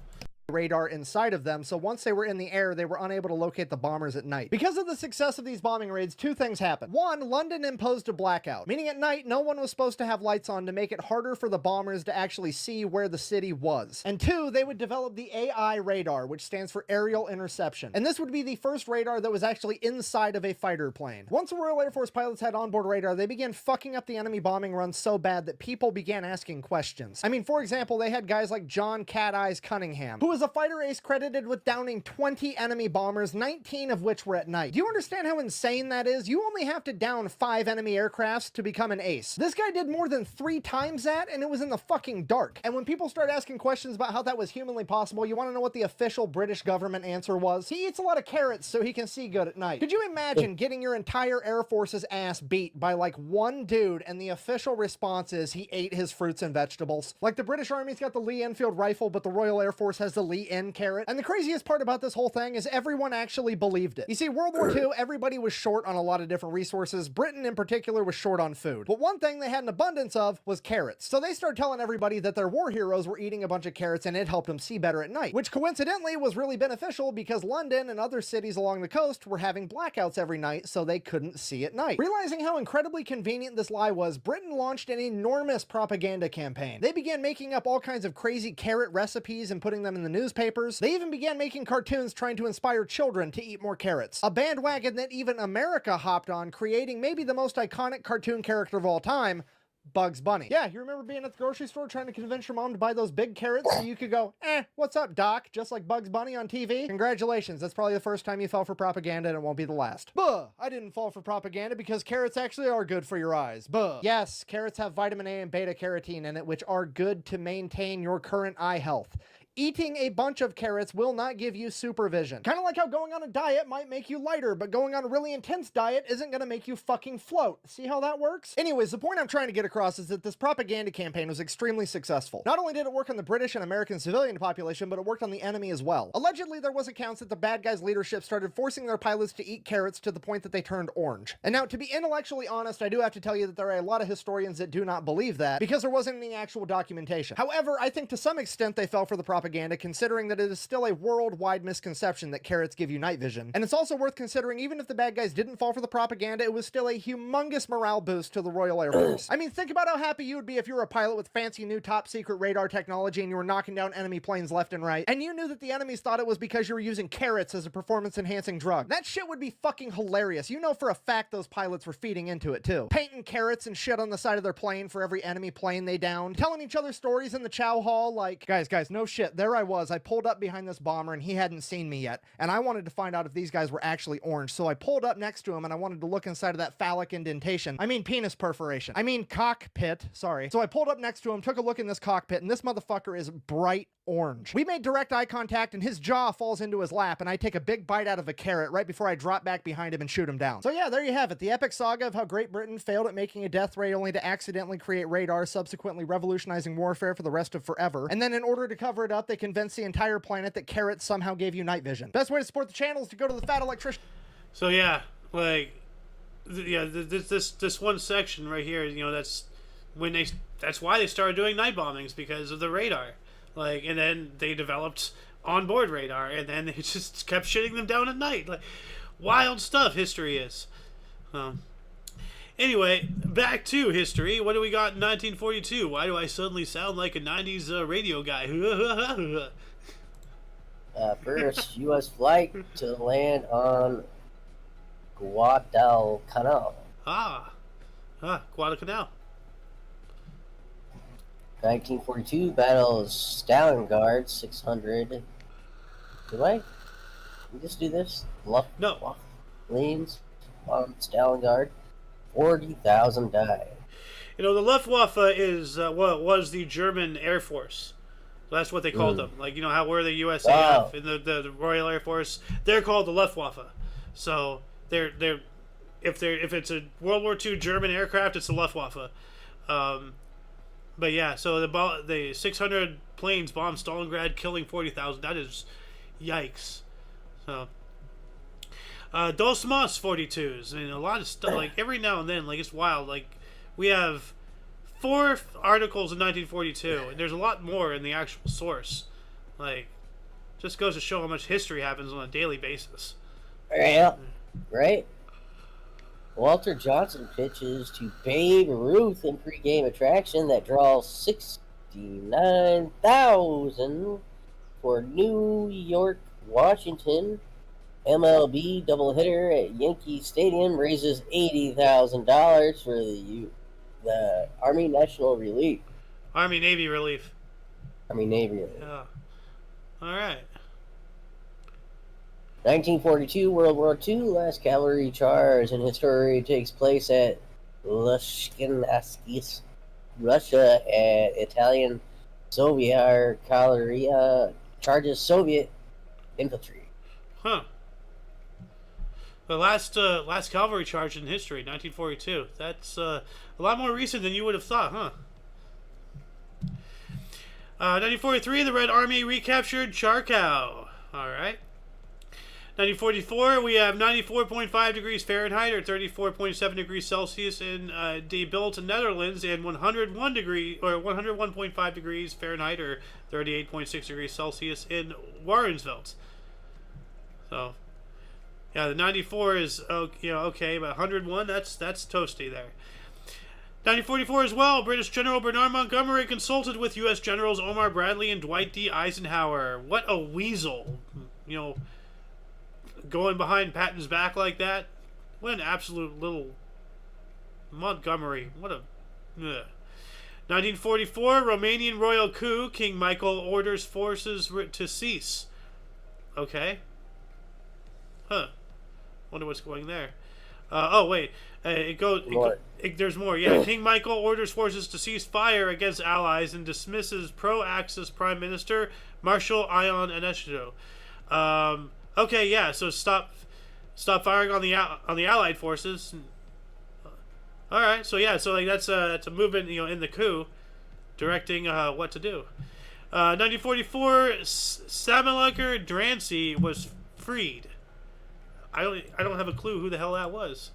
radar inside of them, so once they were in the air, they were unable to locate the bombers at night. Because of the success of these bombing raids, two things happened. One, London imposed a blackout, meaning at night, no one was supposed to have lights on to make it harder for the bombers to actually see where the city was. And two, they would develop the AI radar, which stands for aerial interception. And this would be the first radar that was actually inside of a fighter plane. Once the Royal Air Force pilots had onboard radar, they began fucking up the enemy bombing runs so bad that people began asking questions. I mean, for example, they had guys like John Cat Eyes Cunningham, who was a fighter ace credited with downing 20 enemy bombers, 19 of which were at night. Do you understand how insane that is? You only have to down 5 enemy aircrafts to become an ace. This guy did more than 3 times that, and it was in the fucking dark. And when people start asking questions about how that was humanly possible, you want to know what the official British government answer was? He eats a lot of carrots so he can see good at night. Could you imagine getting your entire Air Force's ass beat by like one dude, and the official response is he ate his fruits and vegetables? Like, the British Army's got the Lee Enfield rifle, but the Royal Air Force has the literally in carrot. And the craziest part about this whole thing is everyone actually believed it. You see, World War II, everybody was short on a lot of different resources. Britain in particular was short on food. But one thing they had an abundance of was carrots. So they started telling everybody that their war heroes were eating a bunch of carrots and it helped them see better at night, which coincidentally was really beneficial because London and other cities along the coast were having blackouts every night, so they couldn't see at night. Realizing how incredibly convenient this lie was, Britain launched an enormous propaganda campaign. They began making up all kinds of crazy carrot recipes and putting them in the newspapers. They even began making cartoons trying to inspire children to eat more carrots. A bandwagon that even America hopped on, creating maybe the most iconic cartoon character of all time, Bugs Bunny. Yeah, you remember being at the grocery store trying to convince your mom to buy those big carrots so you could go, what's up, Doc? Just like Bugs Bunny on TV? Congratulations, that's probably the first time you fell for propaganda and it won't be the last. Buh! I didn't fall for propaganda because carrots actually are good for your eyes. Buh! Yes, carrots have vitamin A and beta carotene in it, which are good to maintain your current eye health. Eating a bunch of carrots will not give you supervision. Kind of like how going on a diet might make you lighter, but going on a really intense diet isn't going to make you fucking float. See how that works? Anyways, the point I'm trying to get across is that this propaganda campaign was extremely successful. Not only did it work on the British and American civilian population, but it worked on the enemy as well. Allegedly, there was accounts that the bad guys' leadership started forcing their pilots to eat carrots to the point that they turned orange. And now, to be intellectually honest, I do have to tell you that there are a lot of historians that do not believe that because there wasn't any actual documentation. However, I think to some extent they fell for the propaganda, considering that it is still a worldwide misconception that carrots give you night vision. And it's also worth considering, even if the bad guys didn't fall for the propaganda, it was still a humongous morale boost to the Royal Air Force. I mean, think about how happy you would be if you were a pilot with fancy new top secret radar technology and you were knocking down enemy planes left and right, and you knew that the enemies thought it was because you were using carrots as a performance enhancing drug. That shit would be fucking hilarious. You know for a fact those pilots were feeding into it too. Painting carrots and shit on the side of their plane for every enemy plane they downed. Telling each other stories in the chow hall like, guys, no shit, there I was. I pulled up behind this bomber and he hadn't seen me yet, and I wanted to find out if these guys were actually orange, so I pulled up next to him and I wanted to look inside of that phallic indentation. I mean penis perforation. I mean cockpit, sorry. So I pulled up next to him, took a look in this cockpit, and this motherfucker is bright orange. We made direct eye contact and his jaw falls into his lap and I take a big bite out of a carrot right before I drop back behind him and shoot him down. So yeah, there you have it. The epic saga of how Great Britain failed at making a death ray only to accidentally create radar, subsequently revolutionizing warfare for the rest of forever. And then in order to cover it up, they convinced the entire planet that carrots somehow gave you night vision. Best way to support the channel is to go to the Fat Electrician. So yeah, like, this one section right here, you know, that's why they started doing night bombings, because of the radar. Like, and then they developed onboard radar, and then they just kept shitting them down at night. Like, wild stuff history is. Anyway, back to history. What do we got in 1942? Why do I suddenly sound like a 90s radio guy? First, U.S. flight to land on Guadalcanal. Guadalcanal. 1942, Battle of Stalingrad, 600. Do I? We just do this? No. Leans on Stalingrad, 40,000 died. You know, the Luftwaffe is was the German Air Force. That's what they called them. Like, you know how we're the USAF and the Royal Air Force, they're called the Luftwaffe. So if it's a World War II German aircraft, it's the Luftwaffe. But yeah, so the 600 planes bombed Stalingrad, killing 40,000. That is yikes. So Dos Mas 42s. I mean, a lot of stuff. Like, every now and then, like, it's wild. Like, we have 4 articles in 1942, and there's a lot more in the actual source. Like, just goes to show how much history happens on a daily basis. Yeah, right? Walter Johnson pitches to Babe Ruth in pregame attraction that draws 69,000 for New York, Washington. MLB doubleheader at Yankee Stadium raises $80,000 for the Army National Relief. Army Navy Relief. Army Navy Relief. Yeah. All right. 1942, World War II, last cavalry charge in history takes place at Lushkin-Askis, Russia, at Italian Soviet cavalry charges Soviet infantry. Huh. The last cavalry charge in history, 1942. That's a lot more recent than you would have thought, huh? 1943, the Red Army recaptured Charkow. All right. 1944, we have 94.5 degrees Fahrenheit or 34.7 degrees Celsius in De Bilt, Netherlands, and 101.5 degrees Fahrenheit or 38.6 degrees Celsius in Warrensveld. So, yeah, the 94 is okay, but 101 that's toasty there. 1944 as well, British General Bernard Montgomery consulted with U.S. Generals Omar Bradley and Dwight D. Eisenhower. What a weasel, going behind Patton's back like that. What an absolute little Montgomery. What a... Ugh. 1944, Romanian royal coup. King Michael orders forces to cease. Okay. Huh. Wonder what's going there. Oh, wait. There's more. Yeah. King Michael orders forces to cease fire against allies and dismisses pro-Axis Prime Minister Marshal Ion Anesito. Okay, yeah. So stop firing on the Allied forces. All right. So yeah. So that's a movement in the coup, directing what to do. 1944, Samilakar Drancy was freed. I don't have a clue who the hell that was.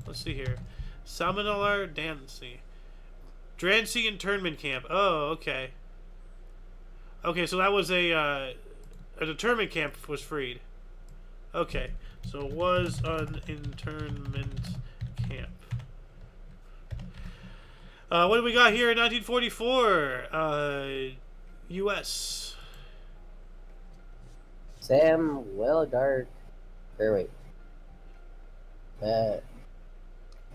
Let's see here. Samilakar Drancy internment camp. Oh, okay. Okay, so that was a internment camp was freed. Okay, so it was an internment camp. What do we got here in 1944? U.S. Sam Wellgard.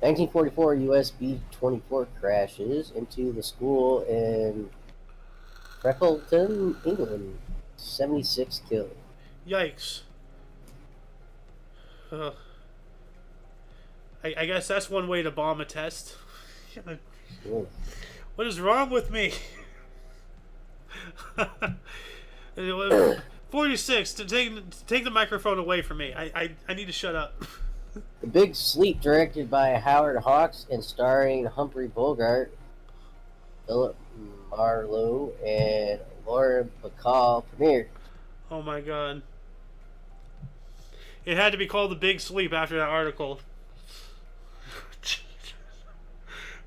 1944 U.S. B-24 crashes into the school in Freckleton, England. 76 killed. Yikes. I guess that's one way to bomb a test. What is wrong with me? 46. To take the microphone away from me. I need to shut up. The Big Sleep, directed by Howard Hawks and starring Humphrey Bogart, Philip Marlowe, and Laura Bacall, premiered. Oh my god. It had to be called The Big Sleep after that article.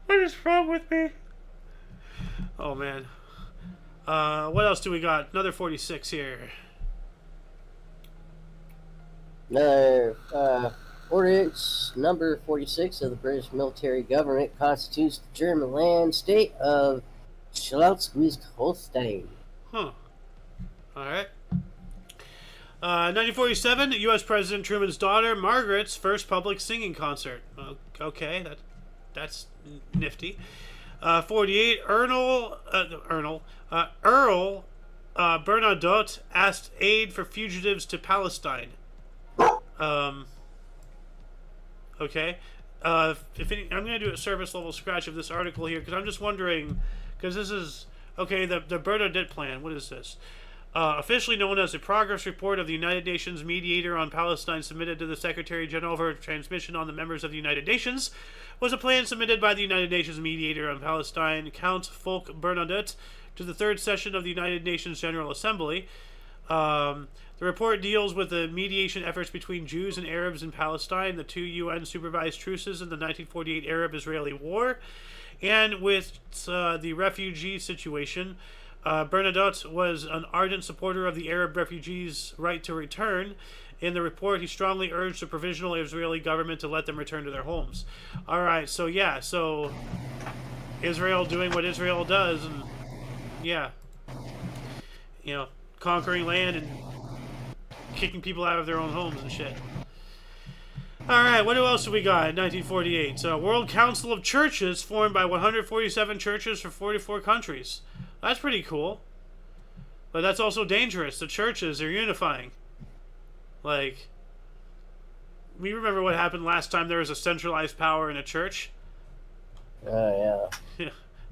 What is wrong with me? Oh man. What else do we got? Another 46 here. Another ordinance number 46 of the British military government constitutes the German land state of Schleswig-Holstein. Huh. Alright. 1947, U.S. President Truman's daughter Margaret's first public singing concert. Okay, that's nifty. 48, Earl Bernadotte asked aid for fugitives to Palestine. Okay. I'm going to do a service level scratch of this article here because I'm just wondering, because this is, okay, the Bernadette plan. What is this? Officially known as the Progress Report of the United Nations Mediator on Palestine, submitted to the Secretary General for transmission on the members of the United Nations, was a plan submitted by the United Nations Mediator on Palestine, Count Folke Bernadette, to the third session of the United Nations General Assembly. The report deals with the mediation efforts between Jews and Arabs in Palestine, the two UN-supervised truces in the 1948 Arab-Israeli War, and with the refugee situation. Bernadotte was an ardent supporter of the Arab refugees' right to return. In the report, he strongly urged the provisional Israeli government to let them return to their homes. All right, so yeah, so Israel doing what Israel does, and yeah, conquering land and kicking people out of their own homes and shit. All right, what else do we got in 1948? World Council of Churches formed by 147 churches from 44 countries. That's pretty cool. But that's also dangerous. The churches are unifying. Like, we remember what happened last time there was a centralized power in a church. Yeah.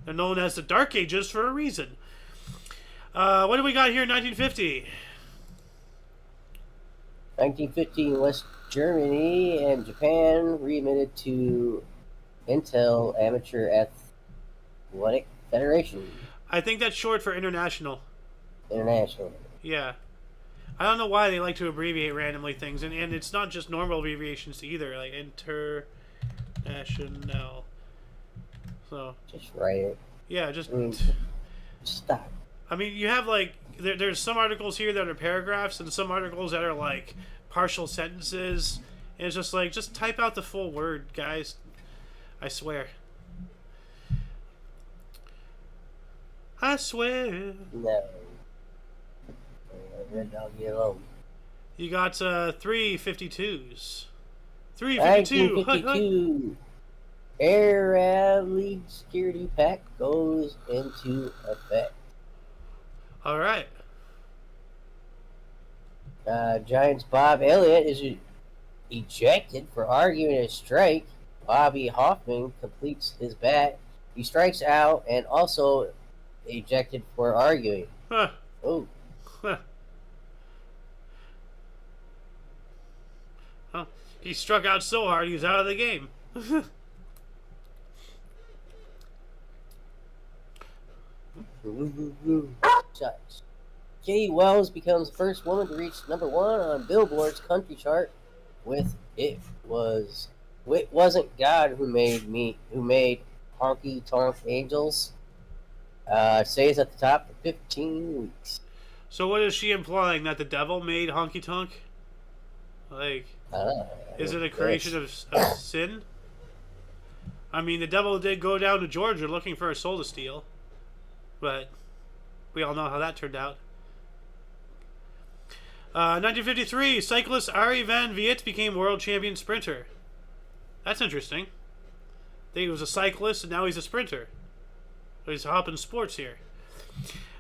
They're known as the Dark Ages for a reason. What do we got here in 1950? 1950, West Germany and Japan readmitted to Intel Amateur Athletic Federation. I think that's short for international. International. Yeah. I don't know why they like to abbreviate randomly things, and it's not just normal abbreviations either, like international. So. Just write it. Yeah, just. Stop. I mean, you have like there's some articles here that are paragraphs, and some articles that are like partial sentences, and it's just like just type out the full word, guys. I swear. I swear. No. Red dog, get alone. You got 352s. 352. 1952. Arab League security pact goes into effect. All right. Giants Bob Elliott is ejected for arguing a strike. Bobby Hoffman completes his bat. He strikes out and also ejected for arguing. Huh. Oh. Huh. Huh. He struck out so hard he's out of the game. Shots. Katie Wells becomes the first woman to reach #1 on Billboard's country chart with It Wasn't God Who Made Honky Tonk Angels. Stays at the top for 15 weeks. So what is she implying? That the devil made Honky Tonk? Like, is it a creation of sin? I mean, the devil did go down to Georgia looking for a soul to steal. But we all know how that turned out. 1953, cyclist Arie van Viet became world champion sprinter. That's interesting. He was a cyclist and now he's a sprinter. He's hopping sports here.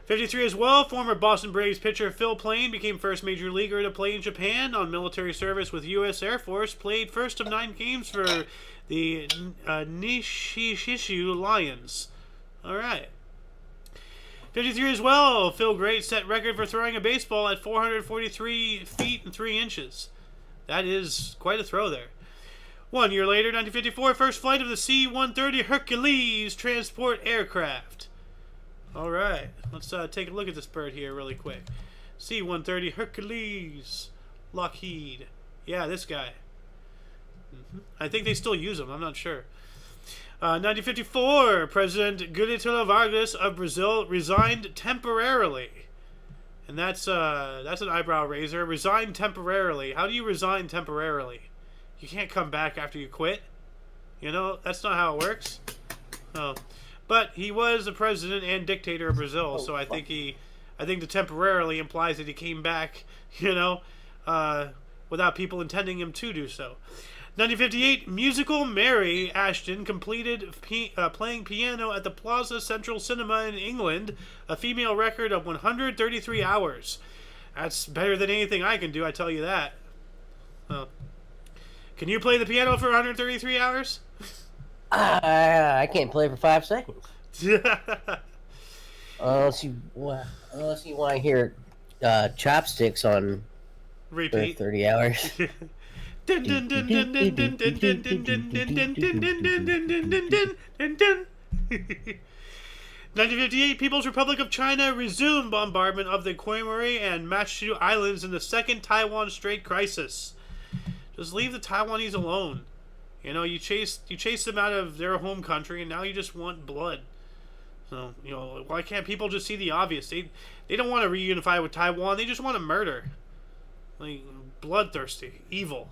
53 as well, former Boston Braves pitcher Phil Plain became first major leaguer to play in Japan on military service with U.S. Air Force. Played first of 9 games for the Nishishishu Lions. All right. 53 as well, Phil Great set record for throwing a baseball at 443 feet and 3 inches. That is quite a throw there. 1 year later, 1954, first flight of the C-130 Hercules transport aircraft. All right, let's take a look at this bird here really quick. C-130 Hercules, Lockheed. Yeah, this guy. I think they still use them. I'm not sure. 1954, President Getúlio Vargas of Brazil resigned temporarily. And that's an eyebrow raiser. Resigned temporarily. How do you resign temporarily? You can't come back after you quit. You know, that's not how it works. Oh. But he was the president and dictator of Brazil, so I think the temporarily implies that he came back, you know, without people intending him to do so. 1958, musical Mary Ashton completed playing piano at the Plaza Central Cinema in England, a female record of 133 hours. That's better than anything I can do, I tell you that. Can you play the piano for 133 hours? I can't play for 5 seconds. Unless you want to hear chopsticks on repeat 30 hours. 1958, People's Republic of China resumed bombardment of the Quemoy and Machu Islands in the second Taiwan Strait crisis. Just leave the Taiwanese alone. You know, you chase them out of their home country, and now you just want blood. So, you know, why can't people just see the obvious? They don't want to reunify with Taiwan. They just want to murder. Like, bloodthirsty, evil.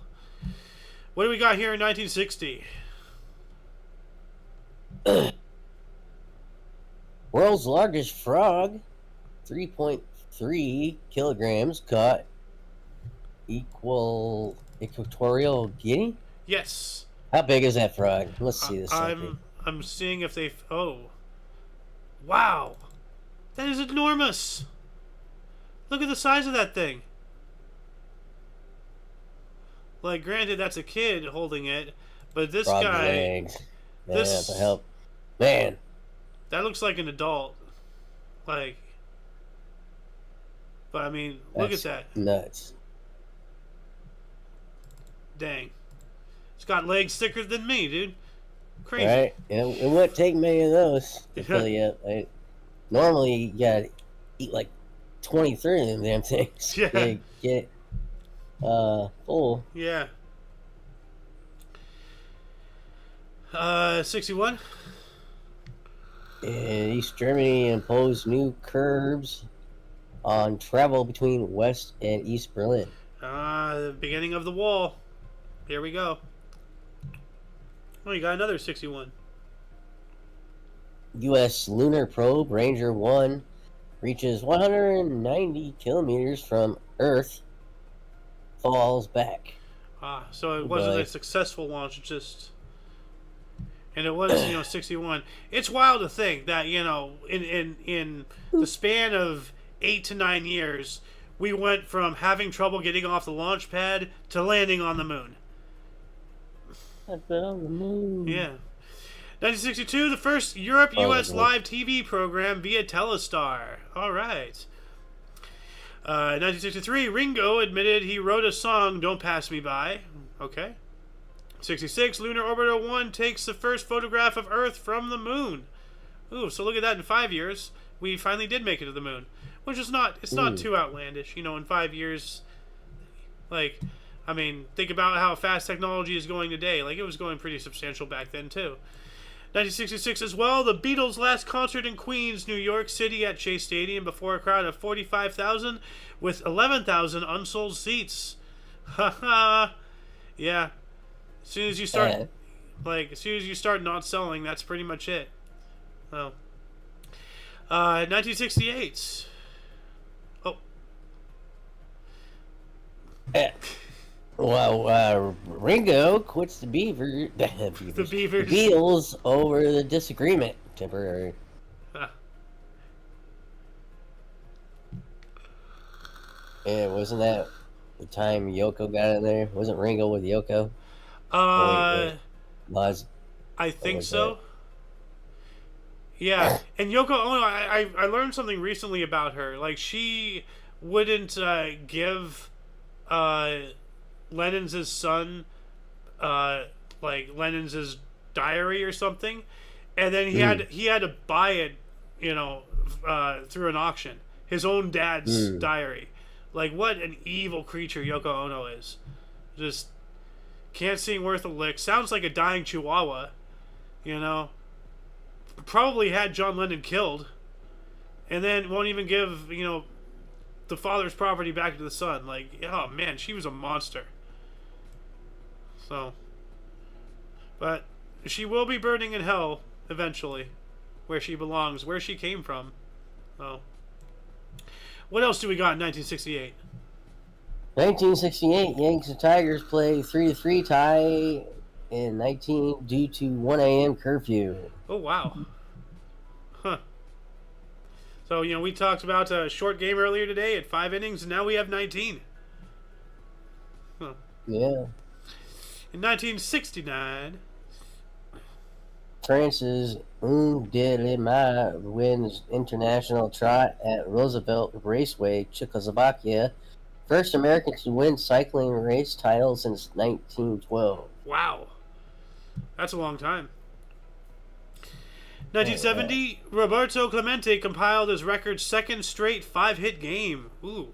What do we got here in 1960? World's largest frog, 3.3 kilograms, caught Equatorial Guinea? Yes. How big is that frog? Let's see this. I'm seeing if they... Oh. Wow. That is enormous. Look at the size of that thing. Like, granted, that's a kid holding it, but this frog guy... legs. Man, help. Man. That looks like an adult. Like... But, I mean, look at that. Nuts. Dang. It's got legs thicker than me, dude. Crazy. Right? It wouldn't take many of those to fill you up. normally you gotta eat like 23 of them damn things. Yeah. To get full. Yeah. 61. East Germany imposed new curbs on travel between West and East Berlin. The beginning of the wall. Here we go. Oh, you got another 61. U.S. lunar probe Ranger 1 reaches 190 kilometers from Earth, falls back. So it wasn't a successful launch, and it was 61. It's wild to think that in the span of 8 to 9 years, we went from having trouble getting off the launch pad to landing on the moon. I've been on the moon. Yeah. 1962, the first Europe-U.S. live TV program via Telestar. All right. 1963, Ringo admitted he wrote a song, Don't Pass Me By. Okay. 66, Lunar Orbiter 1 takes the first photograph of Earth from the moon. Ooh, so look at that, in 5 years, we finally did make it to the moon. Which is not too outlandish. In 5 years, think about how fast technology is going today. It was going pretty substantial back then, too. 1966 as well, the Beatles' last concert in Queens, New York City at Chase Stadium before a crowd of 45,000 with 11,000 unsold seats. Haha. Yeah. As soon as you start not selling, that's pretty much it. Oh. 1968. Oh. Well, Ringo quits the Beavers. The Beatles over the disagreement. Temporary. And wasn't that the time Yoko got in there? Wasn't Ringo with Yoko? I think so. That? Yeah, and Yoko Ono, I learned something recently about her. She wouldn't give Lennon's son Lennon's diary or something, and then he had to buy it, through an auction. His own dad's diary. What an evil creature Yoko Ono is. Just can't sing worth a lick. Sounds like a dying chihuahua. Probably had John Lennon killed, and then won't even give the father's property back to the son. Oh man, she was a monster. So, but she will be burning in hell eventually, where she belongs, where she came from. So, what else do we got in 1968? 1968, Yankees and Tigers play 3-3 tie in 19 due to 1 a.m. curfew. Oh, wow. Huh. So, we talked about a short game earlier today at 5 innings, and now we have 19. Huh. Yeah. In 1969... France's de Lima wins international trot at Roosevelt Raceway, Czechoslovakia. First American to win cycling race title since 1912. Wow. That's a long time. 1970, Roberto Clemente compiled his record second straight 5-hit game. Ooh.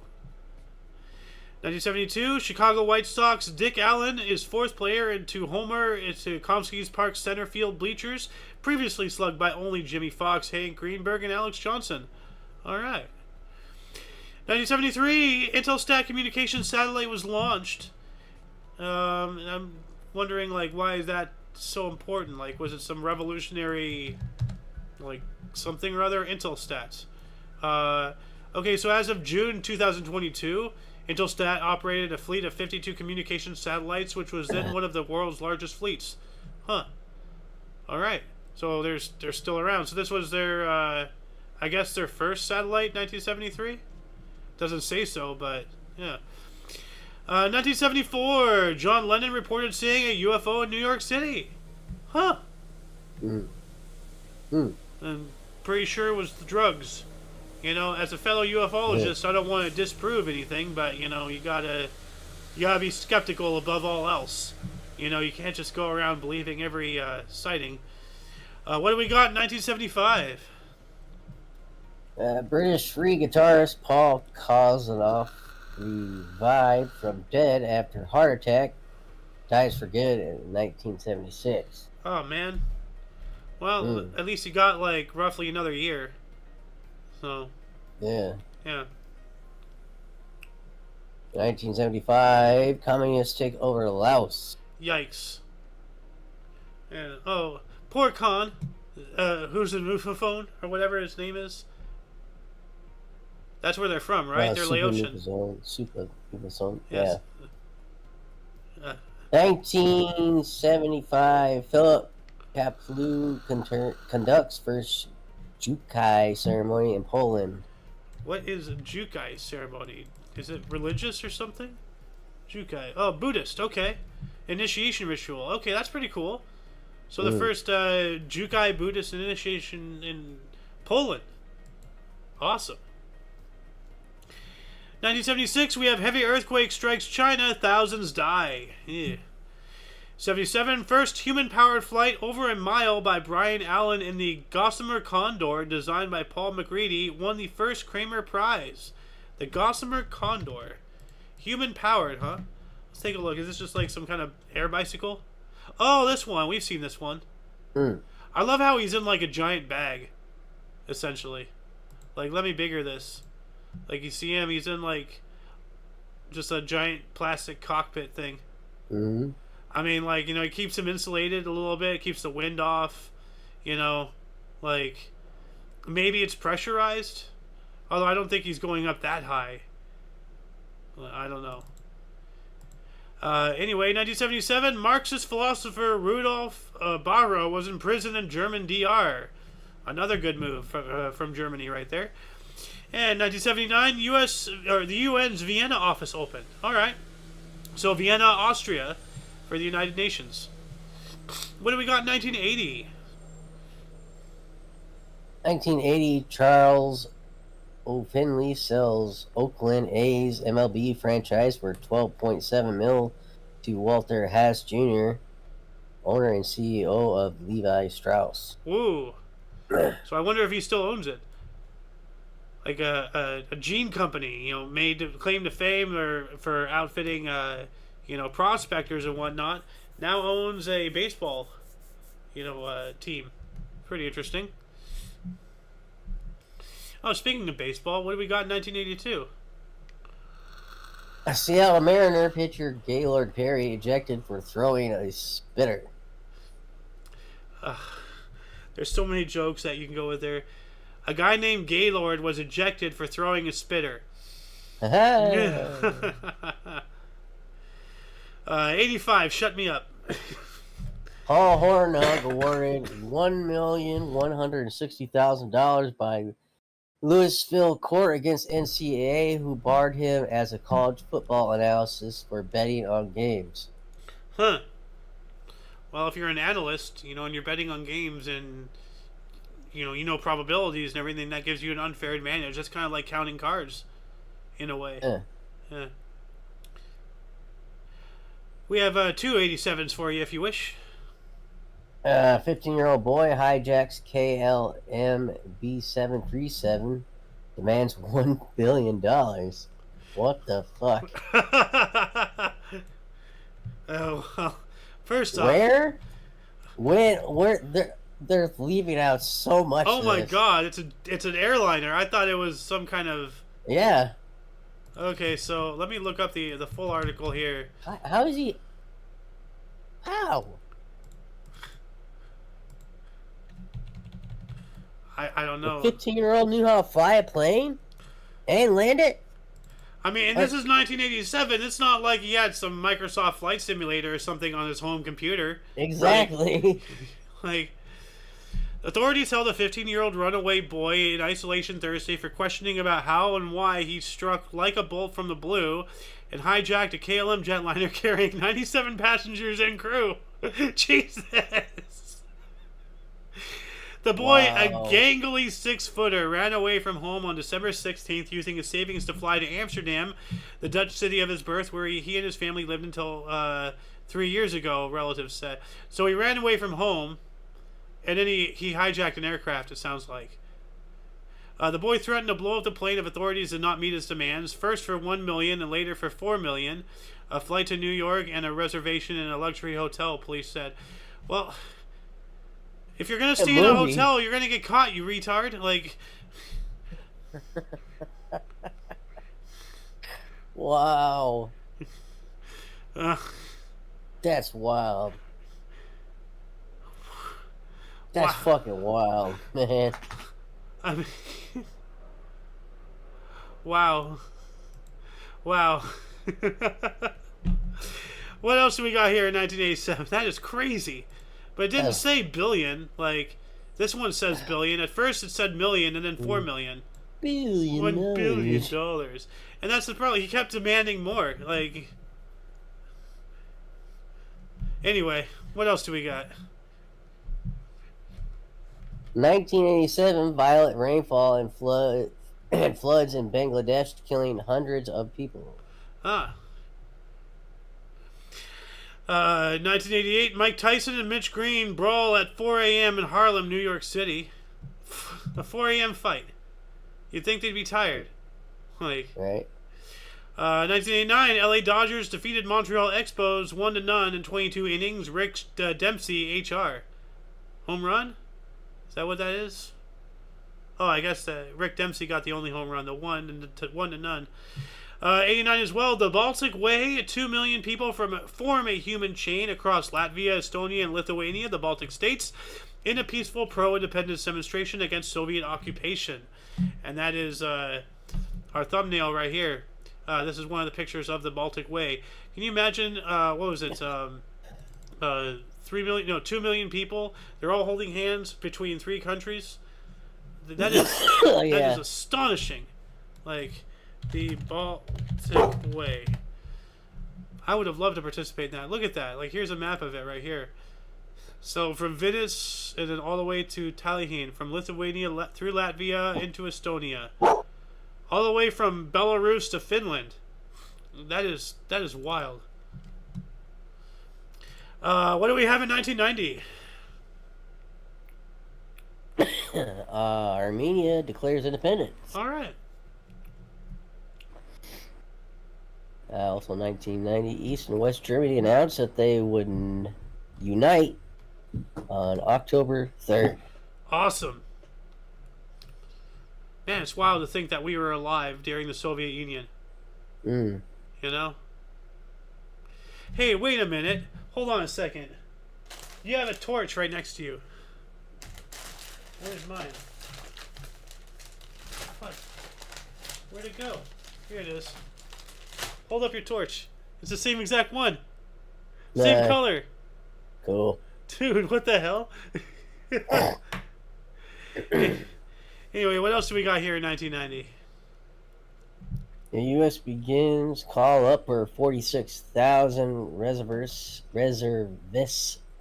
1972, Chicago White Sox Dick Allen is fourth player into homer into Comiskey Park center field bleachers, previously slugged by only Jimmy Fox, Hank Greenberg, and Alex Johnson. All right. 1973, Intelsat communications satellite was launched. I'm wondering, why is that so important? Was it some revolutionary, something or other? Intelsat. Okay, so as of June 2022, Intelsat operated a fleet of 52 communications satellites, which was then one of the world's largest fleets. Huh. All right. So they're still around. So this was their, I guess, their first satellite, 1973? Doesn't say so, but yeah. 1974, John Lennon reported seeing a UFO in New York City. Huh. I'm pretty sure it was the drugs. As a fellow ufologist, I don't want to disprove anything, but you gotta be skeptical above all else. You can't just go around believing every sighting. What do we got in 1975? British free guitarist Paul Kozanoff revived from dead after heart attack. Dies for good in 1976. Oh man. Well, Mm, at least he got like roughly another year. So yeah. yeah. 1975, communists take over Laos. Yikes. And oh, poor Khan, who's in Mufaphone or whatever his name is. That's where they're from, right? They're Laotian. Super Nupazone, Yes. yeah. 1975, Philip Kaplu conducts first Jukai ceremony in Poland. What is a Jukai ceremony? Is it religious or something? Jukai. Oh, Buddhist. Okay. Initiation ritual. Okay, that's pretty cool. So the first Jukai Buddhist initiation in Poland. Awesome. 1976, we have heavy earthquake strikes China. Thousands die. Yeah. 77, first human-powered flight over a mile by Brian Allen in the Gossamer Condor, designed by Paul McGrady, won the first Kramer Prize. The Gossamer Condor. Human-powered, huh? Let's take a look. Is this just like some kind of air bicycle? Oh, this one. We've seen this one. I love how he's in like a giant bag, essentially. Like, let me bigger this. Like, you see him, he's in like just a giant plastic cockpit thing. Mm-hmm. I mean, like, you know, it keeps him insulated a little bit, keeps the wind off, you know, like, maybe it's pressurized, although I don't think he's going up that high. I don't know. Anyway, 1977, Marxist philosopher Rudolf Barrow was in prison in German DR. Another good move from Germany right there. And 1979, the UN's Vienna office opened. All right. So Vienna, Austria, for the United Nations. What do we got in 1980? 1980, Charles O'Finley sells Oakland A's MLB franchise for $12.7 million to Walter Haas Jr., owner and CEO of Levi Strauss. Ooh. So I wonder if he still owns it. Like a gene company, you know, claim to fame or for outfitting, you know, prospectors and whatnot, now owns a baseball, you know, team. Pretty interesting. Oh, speaking of baseball, what do we got in 1982? A Seattle Mariner pitcher Gaylord Perry ejected for throwing a spitter. There's so many jokes that you can go with there. A guy named Gaylord was ejected for throwing a spitter. 85, shut me up. Paul Hornung awarded $1,160,000 by Louisville court against NCAA, who barred him as a college football analysis for betting on games. Huh. Well, if you're an analyst, you know, and you're betting on games and, you know probabilities and everything, that gives you an unfair advantage. That's kind of like counting cards, in a way. Yeah. We have two 87s for you if you wish. 15-year-old boy hijacks KLM B737, demands $1 billion. What the fuck? Oh, well, first off... Where? Where? They're leaving out so much. Oh my this. god, it's an airliner. I thought it was some kind of... Yeah. Okay, so let me look up the full article here. How is he... How? I don't know. A 15-year-old knew how to fly a plane and land it? I mean, and this is 1987. It's not like he had some Microsoft Flight Simulator or something on his home computer. Exactly. Like, authorities held a 15-year-old runaway boy in isolation Thursday for questioning about how and why he struck like a bolt from the blue and hijacked a KLM jetliner carrying 97 passengers and crew. Jesus. The boy, Wow. a gangly 6-footer, ran away from home on December 16th using his savings to fly to Amsterdam, the Dutch city of his birth, where he and his family lived until 3 years ago, relatives said. So he ran away from home, and then he hijacked an aircraft, it sounds like. The boy threatened to blow up the plane if authorities did not meet his demands. First for $1 million and later for $4 million. A flight to New York and a reservation in a luxury hotel. Police said, "Well, if you're gonna stay in a hotel, you're gonna get caught, you retard." Like, wow, that's wild. That's fucking wild, man. I mean, wow. What else do we got here in 1987? That is crazy. But it didn't say billion. Like, this one says billion. At first it said million and then 4 million. $1 billion. And that's the problem. He kept demanding more. Like, anyway, what else do we got? 1987, violent rainfall and floods in Bangladesh, killing hundreds of people. 1988, Mike Tyson and Mitch Green brawl at 4 a.m. in Harlem, New York City. A 4 a.m. fight. You'd think they'd be tired. Like, right. 1989, LA Dodgers defeated Montreal Expos 1-0 in 22 innings. Rick Dempsey, HR. Home run? Is that what that is? Oh, I guess Rick Dempsey got the only home run, the 1-0. 89 as well. The Baltic Way, 2 million people form a human chain across Latvia, Estonia, and Lithuania, the Baltic states, in a peaceful pro-independence demonstration against Soviet occupation. And that is our thumbnail right here. This is one of the pictures of the Baltic Way. Can you imagine, what was it, 2 million people? They're all holding hands between 3 countries. That is that is astonishing. Like, the Baltic Way. I would have loved to participate in that. Look at that. Like, here's a map of it right here. So from Vilnius and then all the way to Tallinn, from Lithuania through Latvia into Estonia, all the way from Belarus to Finland. That is wild. What do we have in 1990? Armenia declares independence. All right. Also, 1990, East and West Germany announced that they would unite on October 3rd. Awesome. Man, it's wild to think that we were alive during the Soviet Union. You know? Hey, wait a minute. Hold on a second. You have a torch right next to you. Where's mine? What? Where'd it go? Here it is. Hold up your torch. It's the same exact one. Same color. Cool. Dude, what the hell? Anyway, what else do we got here in 1990? The U.S. begins call up for 46,000 reservists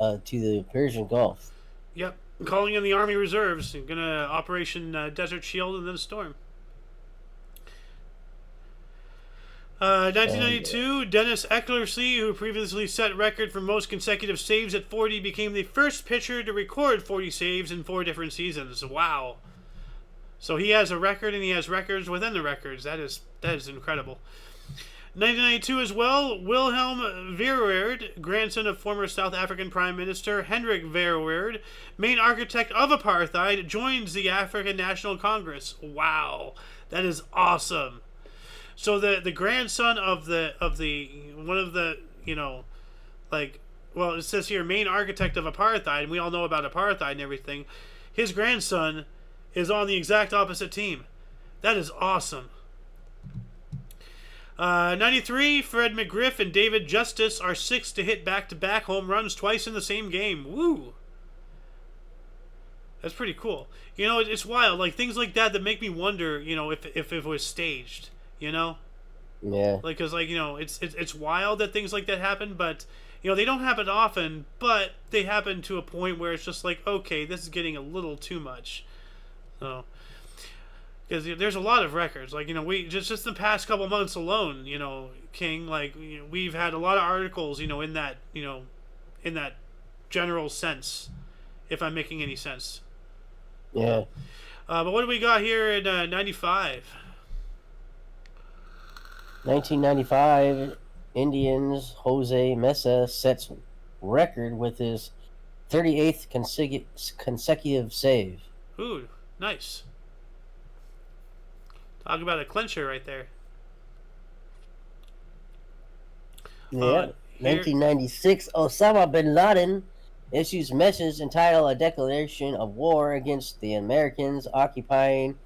to the Persian Gulf. Yep. Calling in the Army Reserves. Gonna Operation Desert Shield and then Storm. 1992, Dennis Eckersley, who previously set record for most consecutive saves at 40, became the first pitcher to record 40 saves in 4 different seasons. Wow. So he has a record, and he has records within the records. That is incredible. 1992 as well, Wilhelm Verwoerd, grandson of former South African Prime Minister Hendrik Verwoerd, main architect of apartheid, joins the African National Congress. Wow. That is awesome. So the grandson of one of the, you know, like, well, it says here main architect of apartheid, and we all know about apartheid and everything. His grandson is on the exact opposite team. That is awesome. 93, Fred McGriff and David Justice are 6 to hit back-to-back home runs twice in the same game. Woo! That's pretty cool. You know, it's wild. Like, things like that make me wonder, you know, if it was staged. You know, yeah. Like, cause like, you know, it's wild that things like that happen, but you know they don't happen often, but they happen to a point where it's just like, okay, this is getting a little too much. So, because there's a lot of records, like, you know, we just the past couple months alone, you know, King, like, you know, we've had a lot of articles, you know, in that general sense, if I'm making any sense. Yeah. But what do we got here in 95? 1995, Indians Jose Mesa sets record with his 38th consecutive save. Ooh, nice. Talk about a clincher right there. Yeah. Here, 1996, Osama bin Laden issues message entitled A Declaration of War Against the Americans Occupying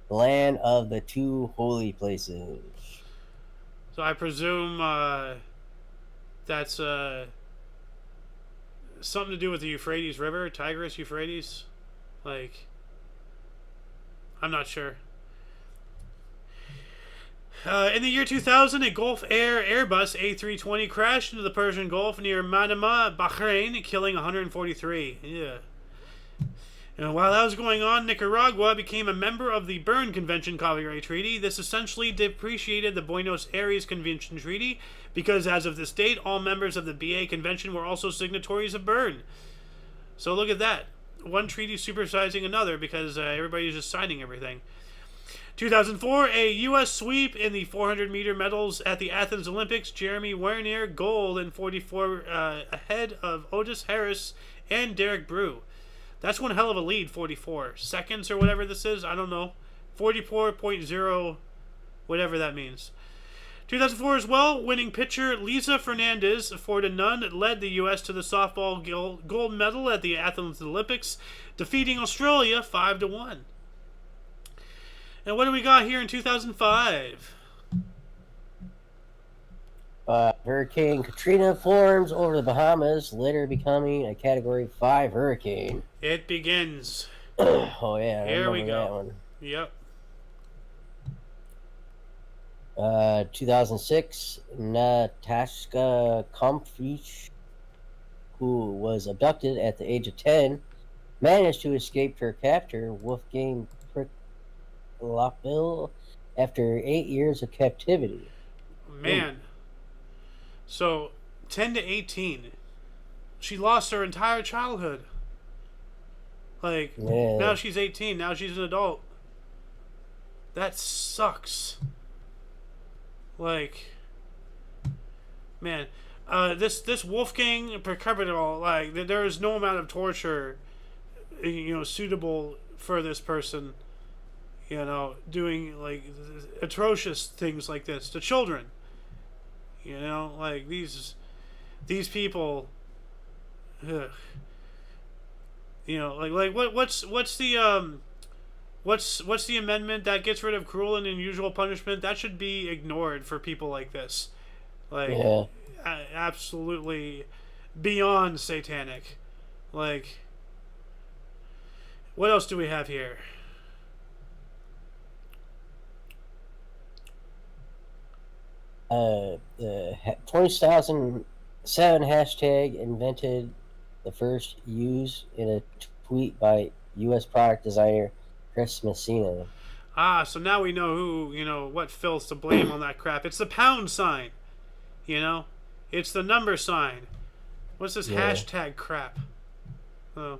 the Land of the Two Holy Places. so I presume that's something to do with the Euphrates River, Tigris, Euphrates. Like, I'm not sure. In the year 2000, a Gulf Air Airbus A320 crashed into the Persian Gulf near Manama, Bahrain, killing 143. Yeah. And while that was going on, Nicaragua became a member of the Berne Convention Copyright Treaty. This essentially depreciated the Buenos Aires Convention Treaty because, as of this date, all members of the BA Convention were also signatories of Berne. So look at that. One treaty supersizing another because everybody's just signing everything. 2004, a U.S. sweep in the 400-meter medals at the Athens Olympics. Jeremy Wernier, gold in 44, ahead of Otis Harris and Derek Brew. That's one hell of a lead, 44 seconds or whatever this is. I don't know. 44.0, whatever that means. 2004 as well, winning pitcher Lisa Fernandez for the Nun led the U.S. to the softball gold medal at the Athens Olympics, defeating Australia 5-1. And what do we got here in 2005? Hurricane Katrina forms over the Bahamas, later becoming a Category 5 hurricane. It begins. Oh, yeah. Here we go. That one. Yep. 2006, Natasha Comfrey, who was abducted at the age of 10, managed to escape her captor, Wolfgang Prickloppel, after 8 years of captivity. Man. So, 10 to 18. She lost her entire childhood. Like, now she's 18. Now she's an adult. That sucks. Like, man. This Wolfgang Prickloppel, like, there is no amount of torture, suitable for this person, doing, like, atrocious things like this to children. Like, these people, ugh. Like what's the amendment that gets rid of cruel and unusual punishment? That should be ignored for people like this. Like, absolutely beyond satanic. Like, what else do we have here? The 2007 hashtag invented the first used in a tweet by U.S. product designer Chris Messina. So now we know who, what filth to blame on that crap. It's the pound sign. It's the number sign. What's this hashtag crap? Oh.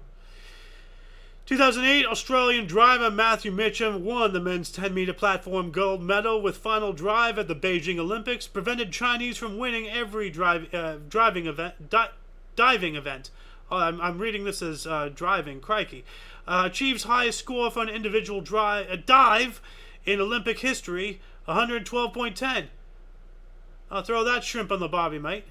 2008, Australian driver Matthew Mitchum won the men's 10-meter platform gold medal with final drive at the Beijing Olympics, prevented Chinese from winning every diving event. I'm reading this as driving, crikey. Achieves highest score for an individual dive in Olympic history, 112.10. I'll throw that shrimp on the barbie, mate.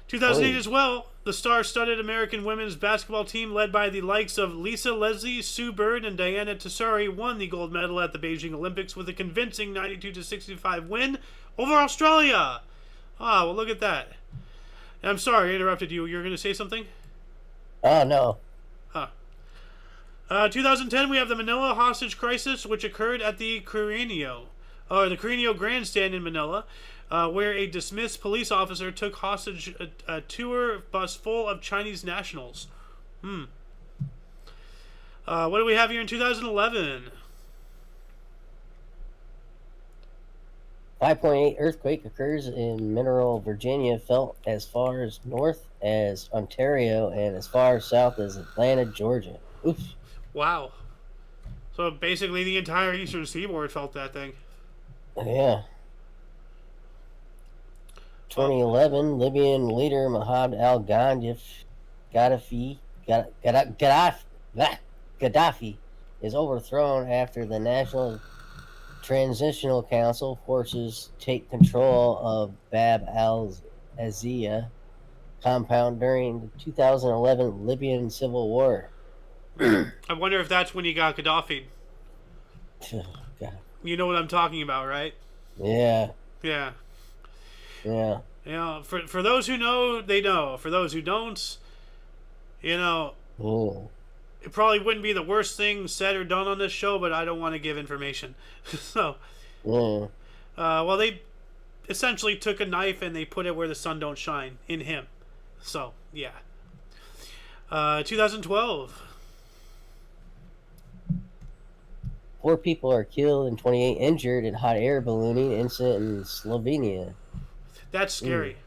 2008 as well, the star-studded American women's basketball team led by the likes of Lisa Leslie, Sue Bird, and Diana Tassari won the gold medal at the Beijing Olympics with a convincing 92-65 win over Australia. Well, look at that. I'm sorry I interrupted you. You were going to say something? Oh, no. 2010, we have the Manila hostage crisis, which occurred at the Carino Grandstand in Manila, where a dismissed police officer took hostage a tour bus full of Chinese nationals. What do we have here in 2011? 5.8 earthquake occurs in Mineral, Virginia, felt as far as north as Ontario and as far south as Atlanta, Georgia. Oof. Wow. So basically, the entire eastern seaboard felt that thing. Yeah. 2011, Libyan leader Mohammed Gaddafi, Gaddafi is overthrown after the National Transitional Council forces take control of Bab al-Azia compound during the 2011 Libyan civil war. I wonder if that's when he got Gaddafi. God. You know what I'm talking about, right? Yeah, Yeah. yeah. You know, for those who know, they know. For those who don't, you know, Ooh. it probably wouldn't be the worst thing said or done on this show, but I don't want to give information. So, Yeah. well, they essentially took a knife and they put it where the sun don't shine, in him. So, yeah. 2012. 4 people are killed and 28 injured in hot air ballooning incident in Slovenia. That's scary.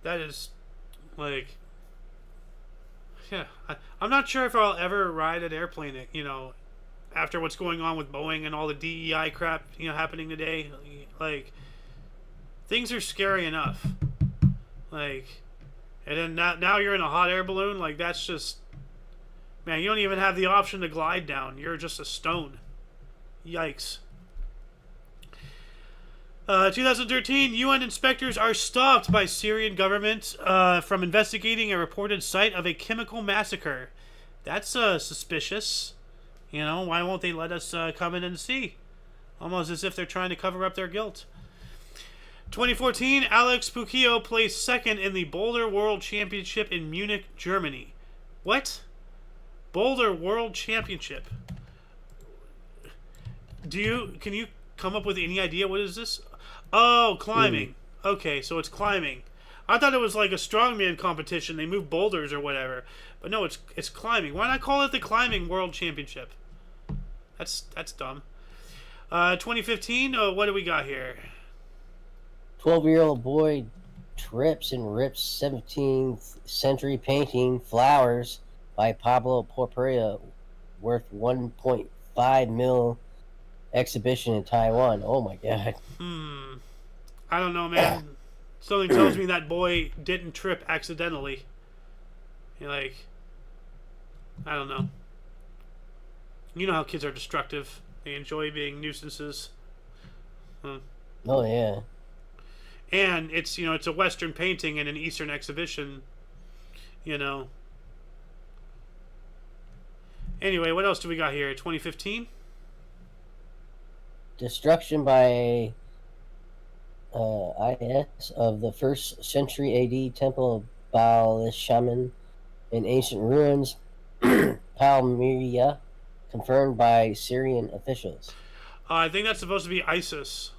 That is, like, yeah. I'm not sure if I'll ever ride an airplane, you know, after what's going on with Boeing and all the DEI crap, you know, happening today. Like, things are scary enough. Like, and then now you're in a hot air balloon. Like, that's just, man, you don't even have the option to glide down. You're just a stone. Yikes. 2013, UN inspectors are stopped by Syrian government from investigating a reported site of a chemical massacre. That's suspicious. You know, why won't they let us come in and see? Almost as if they're trying to cover up their guilt. 2014, Alex Puccio placed second in the Boulder World Championship in Munich, Germany. What? Boulder World Championship. Can you come up with any idea what is this? Oh, climbing. Okay, so it's climbing. I thought it was like a strongman competition. They move boulders or whatever. But no, it's climbing. Why not call it the Climbing World Championship? That's dumb. 2015, what do we got here? 12-year-old boy trips and rips 17th century painting Flowers by Pablo Porpera worth 1.5 mil exhibition in Taiwan. Oh my god. I don't know, man. Something tells me that boy didn't trip accidentally. Like, I don't know. You know how kids are destructive. They enjoy being nuisances. Oh yeah. And it's, you know, it's a Western painting in an Eastern exhibition. You know. Anyway, what else do we got here? 2015? Destruction by IS of the 1st century AD temple of Baal Shaman in ancient ruins, Palmyra, confirmed by Syrian officials. I think that's supposed to be ISIS.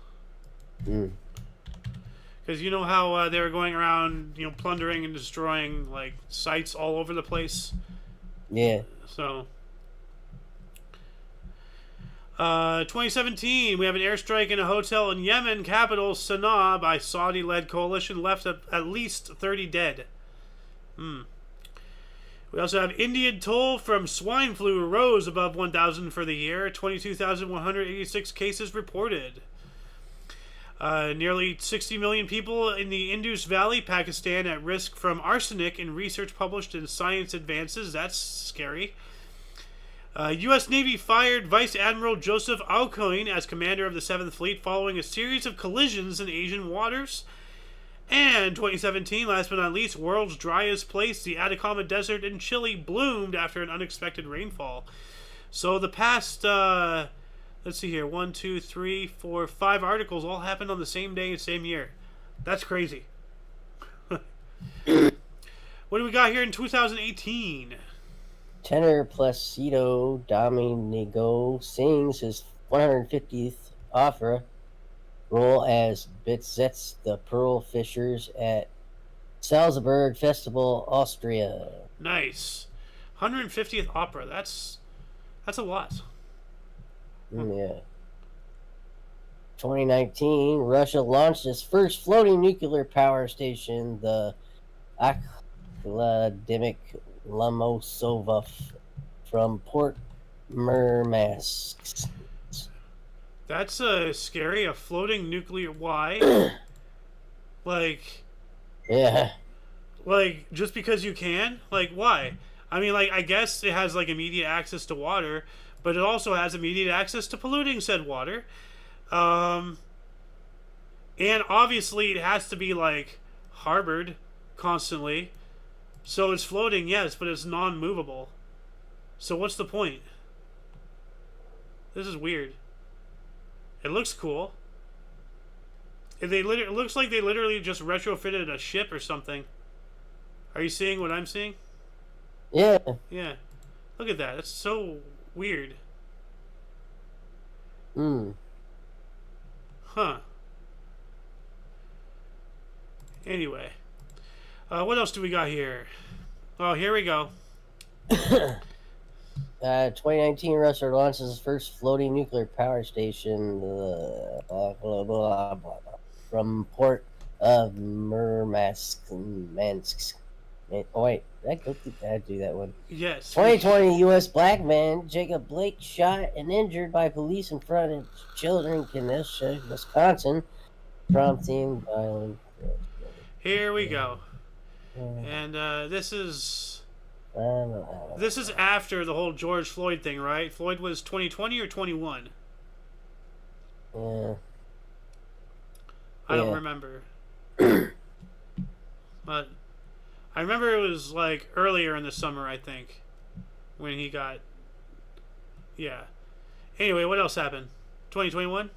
Because you know how they were going around, you know, plundering and destroying, like, sites all over the place? Yeah. So... 2017, we have an airstrike in a hotel in Yemen capital Sana'a by Saudi-led coalition, left at least 30 dead. We also have Indian toll from swine flu rose above 1,000 for the year. 22,186 cases reported. Nearly 60 million people in the Indus Valley, Pakistan, at risk from arsenic in research published in Science Advances. That's scary. U.S. Navy fired Vice Admiral Joseph Aucoin as commander of the 7th Fleet following a series of collisions in Asian waters. And 2017, last but not least, world's driest place, the Atacama Desert in Chile, bloomed after an unexpected rainfall. So the past, let's see here, 1, 2, 3, 4, 5 articles all happened on the same day and same year. That's crazy. What do we got here in 2018? Tenor Placido Domingo sings his 150th opera role as Bitzets the Pearl Fishers at Salzburg Festival, Austria. Nice. 150th opera. That's a lot. Yeah. 2019, Russia launched its first floating nuclear power station, the Akademik Lomosov, from Port Murmasks. That's scary. A floating nuclear. Why? Like, Yeah. just because you can? Like, why? I mean, I guess it has like immediate access to water, but it also has immediate access to polluting said water. Um, and obviously it has to be like harbored constantly. So it's floating, yes, but it's non-movable. So what's the point? This is weird. It looks cool. It looks like they literally just retrofitted a ship or something. Are you seeing what I'm seeing? Yeah. Yeah. Look at that. That's so weird. Hmm. Huh. Anyway. What else do we got here? Oh, here we go. 2019, Russia launches its first floating nuclear power station blah, blah, blah, blah, from port of Murmansk. Oh, wait, did I go through that? Do that one. Yes. 2020, U.S. black man Jacob Blake shot and injured by police in front of children in Wisconsin, prompting violent. Here we go. And this is after the whole George Floyd thing, right? Floyd was 2020 or 21? Yeah. I don't remember. But I remember it was like earlier in the summer, I think, when he got. Yeah. Anyway, what else happened? 2021?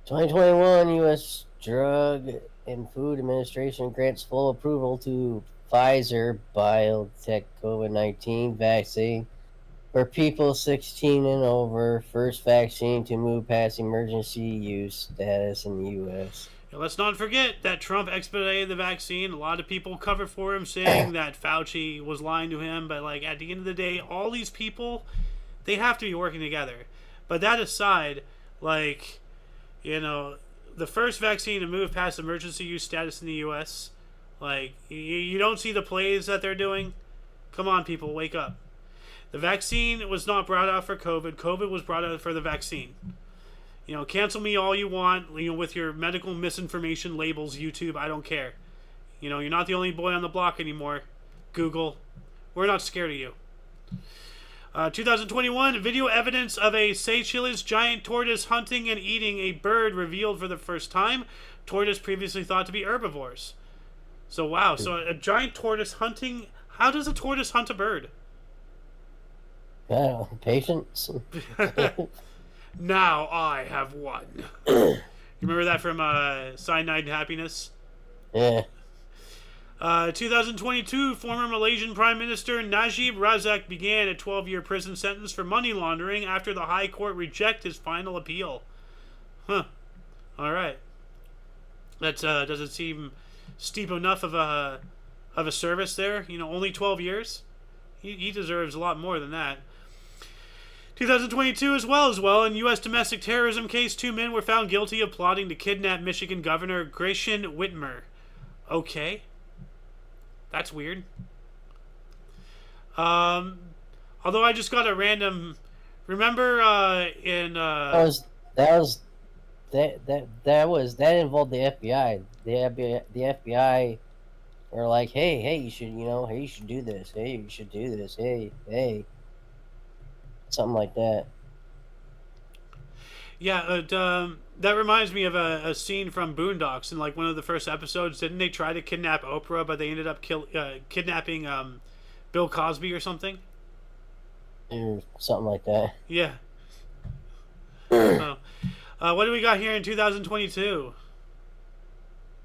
2021, U.S. Drug and Food Administration grants full approval to Pfizer BioNTech COVID-19 vaccine for people 16 and over. First vaccine to move past emergency use status in the U.S. And let's not forget that Trump expedited the vaccine. A lot of people covered for him, saying that Fauci was lying to him. But like at the end of the day, all these people, they have to be working together. But that aside, like, you know, the first vaccine to move past emergency use status in the U.S., like, you don't see the plays that they're doing? Come on, people, wake up. The vaccine was not brought out for COVID. COVID was brought out for the vaccine. You know, cancel me all you want, you know, with your medical misinformation labels, YouTube. I don't care. You know, you're not the only boy on the block anymore. Google. We're not scared of you. 2021, video evidence of a Seychelles giant tortoise hunting and eating a bird revealed for the first time. Tortoise previously thought to be herbivores. So, wow. So, a giant tortoise hunting. How does a tortoise hunt a bird? Patience. Now I have won. You remember that from Cyanide and Happiness? Yeah. 2022, former Malaysian Prime Minister Najib Razak began a 12-year prison sentence for money laundering after the High Court rejected his final appeal. Huh. All right. That doesn't seem steep enough of a service there. You know, only 12 years. He deserves a lot more than that. 2022 as well. In U.S. domestic terrorism case, 2 men were found guilty of plotting to kidnap Michigan Governor Gretchen Whitmer. Okay. That's weird. Although I just got a random. Remember in that involved the FBI. The FBI were like, hey, you should do this. Hey, you should do this. Hey, something like that. Yeah, that reminds me of a scene from Boondocks in like one of the first episodes. Didn't they try to kidnap Oprah, but they ended up kidnapping Bill Cosby or something? Or something like that. Yeah. What do we got here in 2022?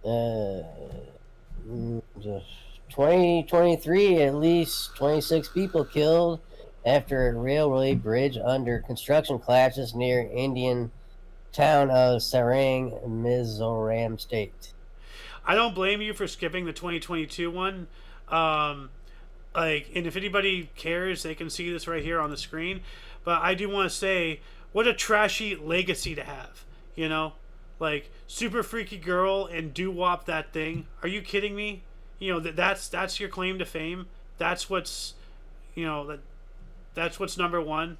2023, at least 26 people killed after a railway bridge under construction collapses near Indian town of Sarang, Mizoram State. I don't blame you for skipping the 2022 one. And if anybody cares, they can see this right here on the screen. But I do want to say, what a trashy legacy to have. You know, like super freaky girl and doo-wop that thing. Are you kidding me? You know that's your claim to fame. That's what's, you know, That's what's number one?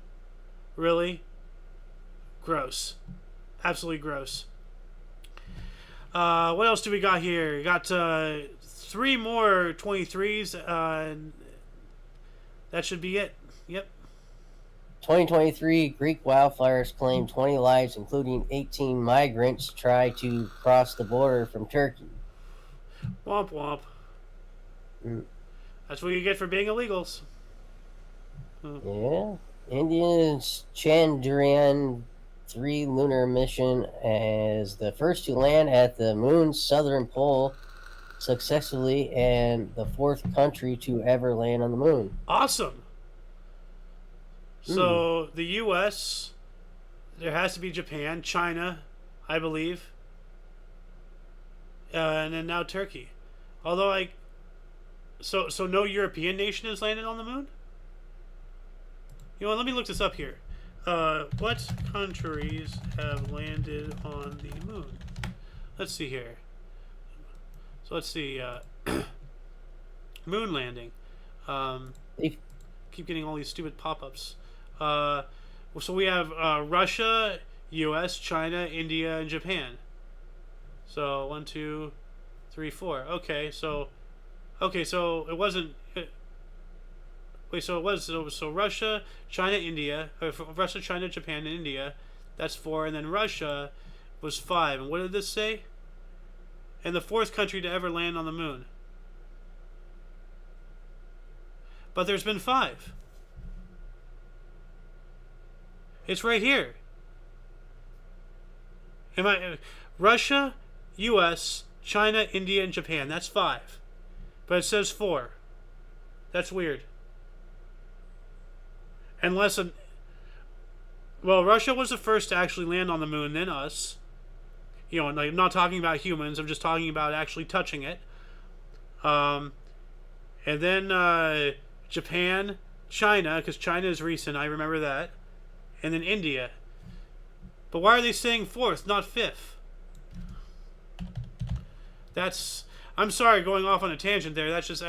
Really? Gross. Absolutely gross. What else do we got here? We got 3 more 23s. That should be it. Yep. 2023 Greek wildfires claimed 20 lives, including 18 migrants, try to cross the border from Turkey. Womp womp. That's what you get for being illegals. Yeah. India's Chandrayaan 3 lunar mission as the first to land at the moon's southern pole successfully and the 4th country to ever land on the moon. Awesome. So the U.S., there has to be Japan, China, I believe, and then now Turkey. Although so no European nation has landed on the moon? You know what, let me look this up here. What countries have landed on the moon? Let's see here. So let's see. Moon landing. Keep getting all these stupid pop-ups. So we have Russia, U.S., China, India, and Japan. So 1, 2, 3, 4. Okay, so it wasn't. Wait, so it was so Russia, China, India, Russia, China, Japan, and India. That's 4, and then Russia was 5. And what did this say? And the 4th country to ever land on the moon. But there's been 5. It's right here. Russia, U.S., China, India, and Japan. That's 5. But it says 4. That's weird. Russia was the first to actually land on the moon, then us. You know, I'm not talking about humans. I'm just talking about actually touching it. And then Japan, China, because China is recent. I remember that. And then India. But why are they saying 4th, not 5th? I'm sorry, going off on a tangent there. That's just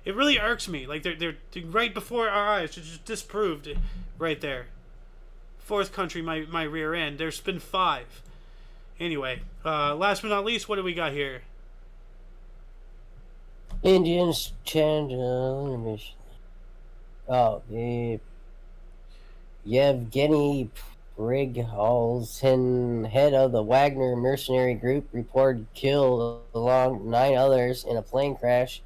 it really irks me. Like they're right before our eyes. It's just disproved right there. 4th country, my rear end. There's been 5. Anyway, last but not least, what do we got here? Indians Chandrayaan mission. The Yevgeny Prigozhin, head of the Wagner mercenary group, reported killed along 9 others in a plane crash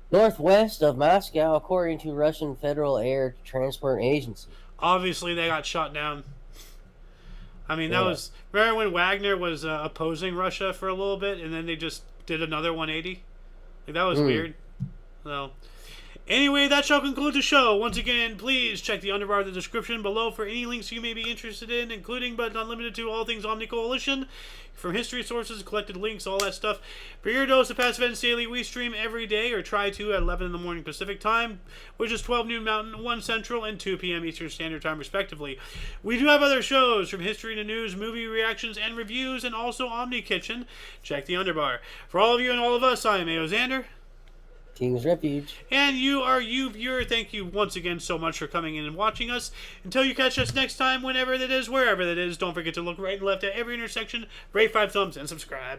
northwest of Moscow, according to Russian Federal Air Transport Agency. Obviously, they got shot down. I mean, that was... Remember when Wagner was opposing Russia for a little bit, and then they just did another 180? Like, that was weird. So... Anyway, that shall conclude the show. Once again, please check the underbar of the description below for any links you may be interested in, including but not limited to all things Omni Coalition, from history sources, collected links, all that stuff. For your dose of past events daily, we stream every day, or try to, at 11 in the morning Pacific time, which is 12 noon Mountain, 1 Central, and 2 p.m. Eastern Standard Time, respectively. We do have other shows, from history to news, movie reactions, and reviews, and also Omni Kitchen. Check the underbar. For all of you and all of us, I am A.O. Xander. King's Refuge. And you viewer. Thank you once again so much for coming in and watching us. Until you catch us next time, whenever that is, wherever that is, don't forget to look right and left at every intersection, rate 5 thumbs, and subscribe.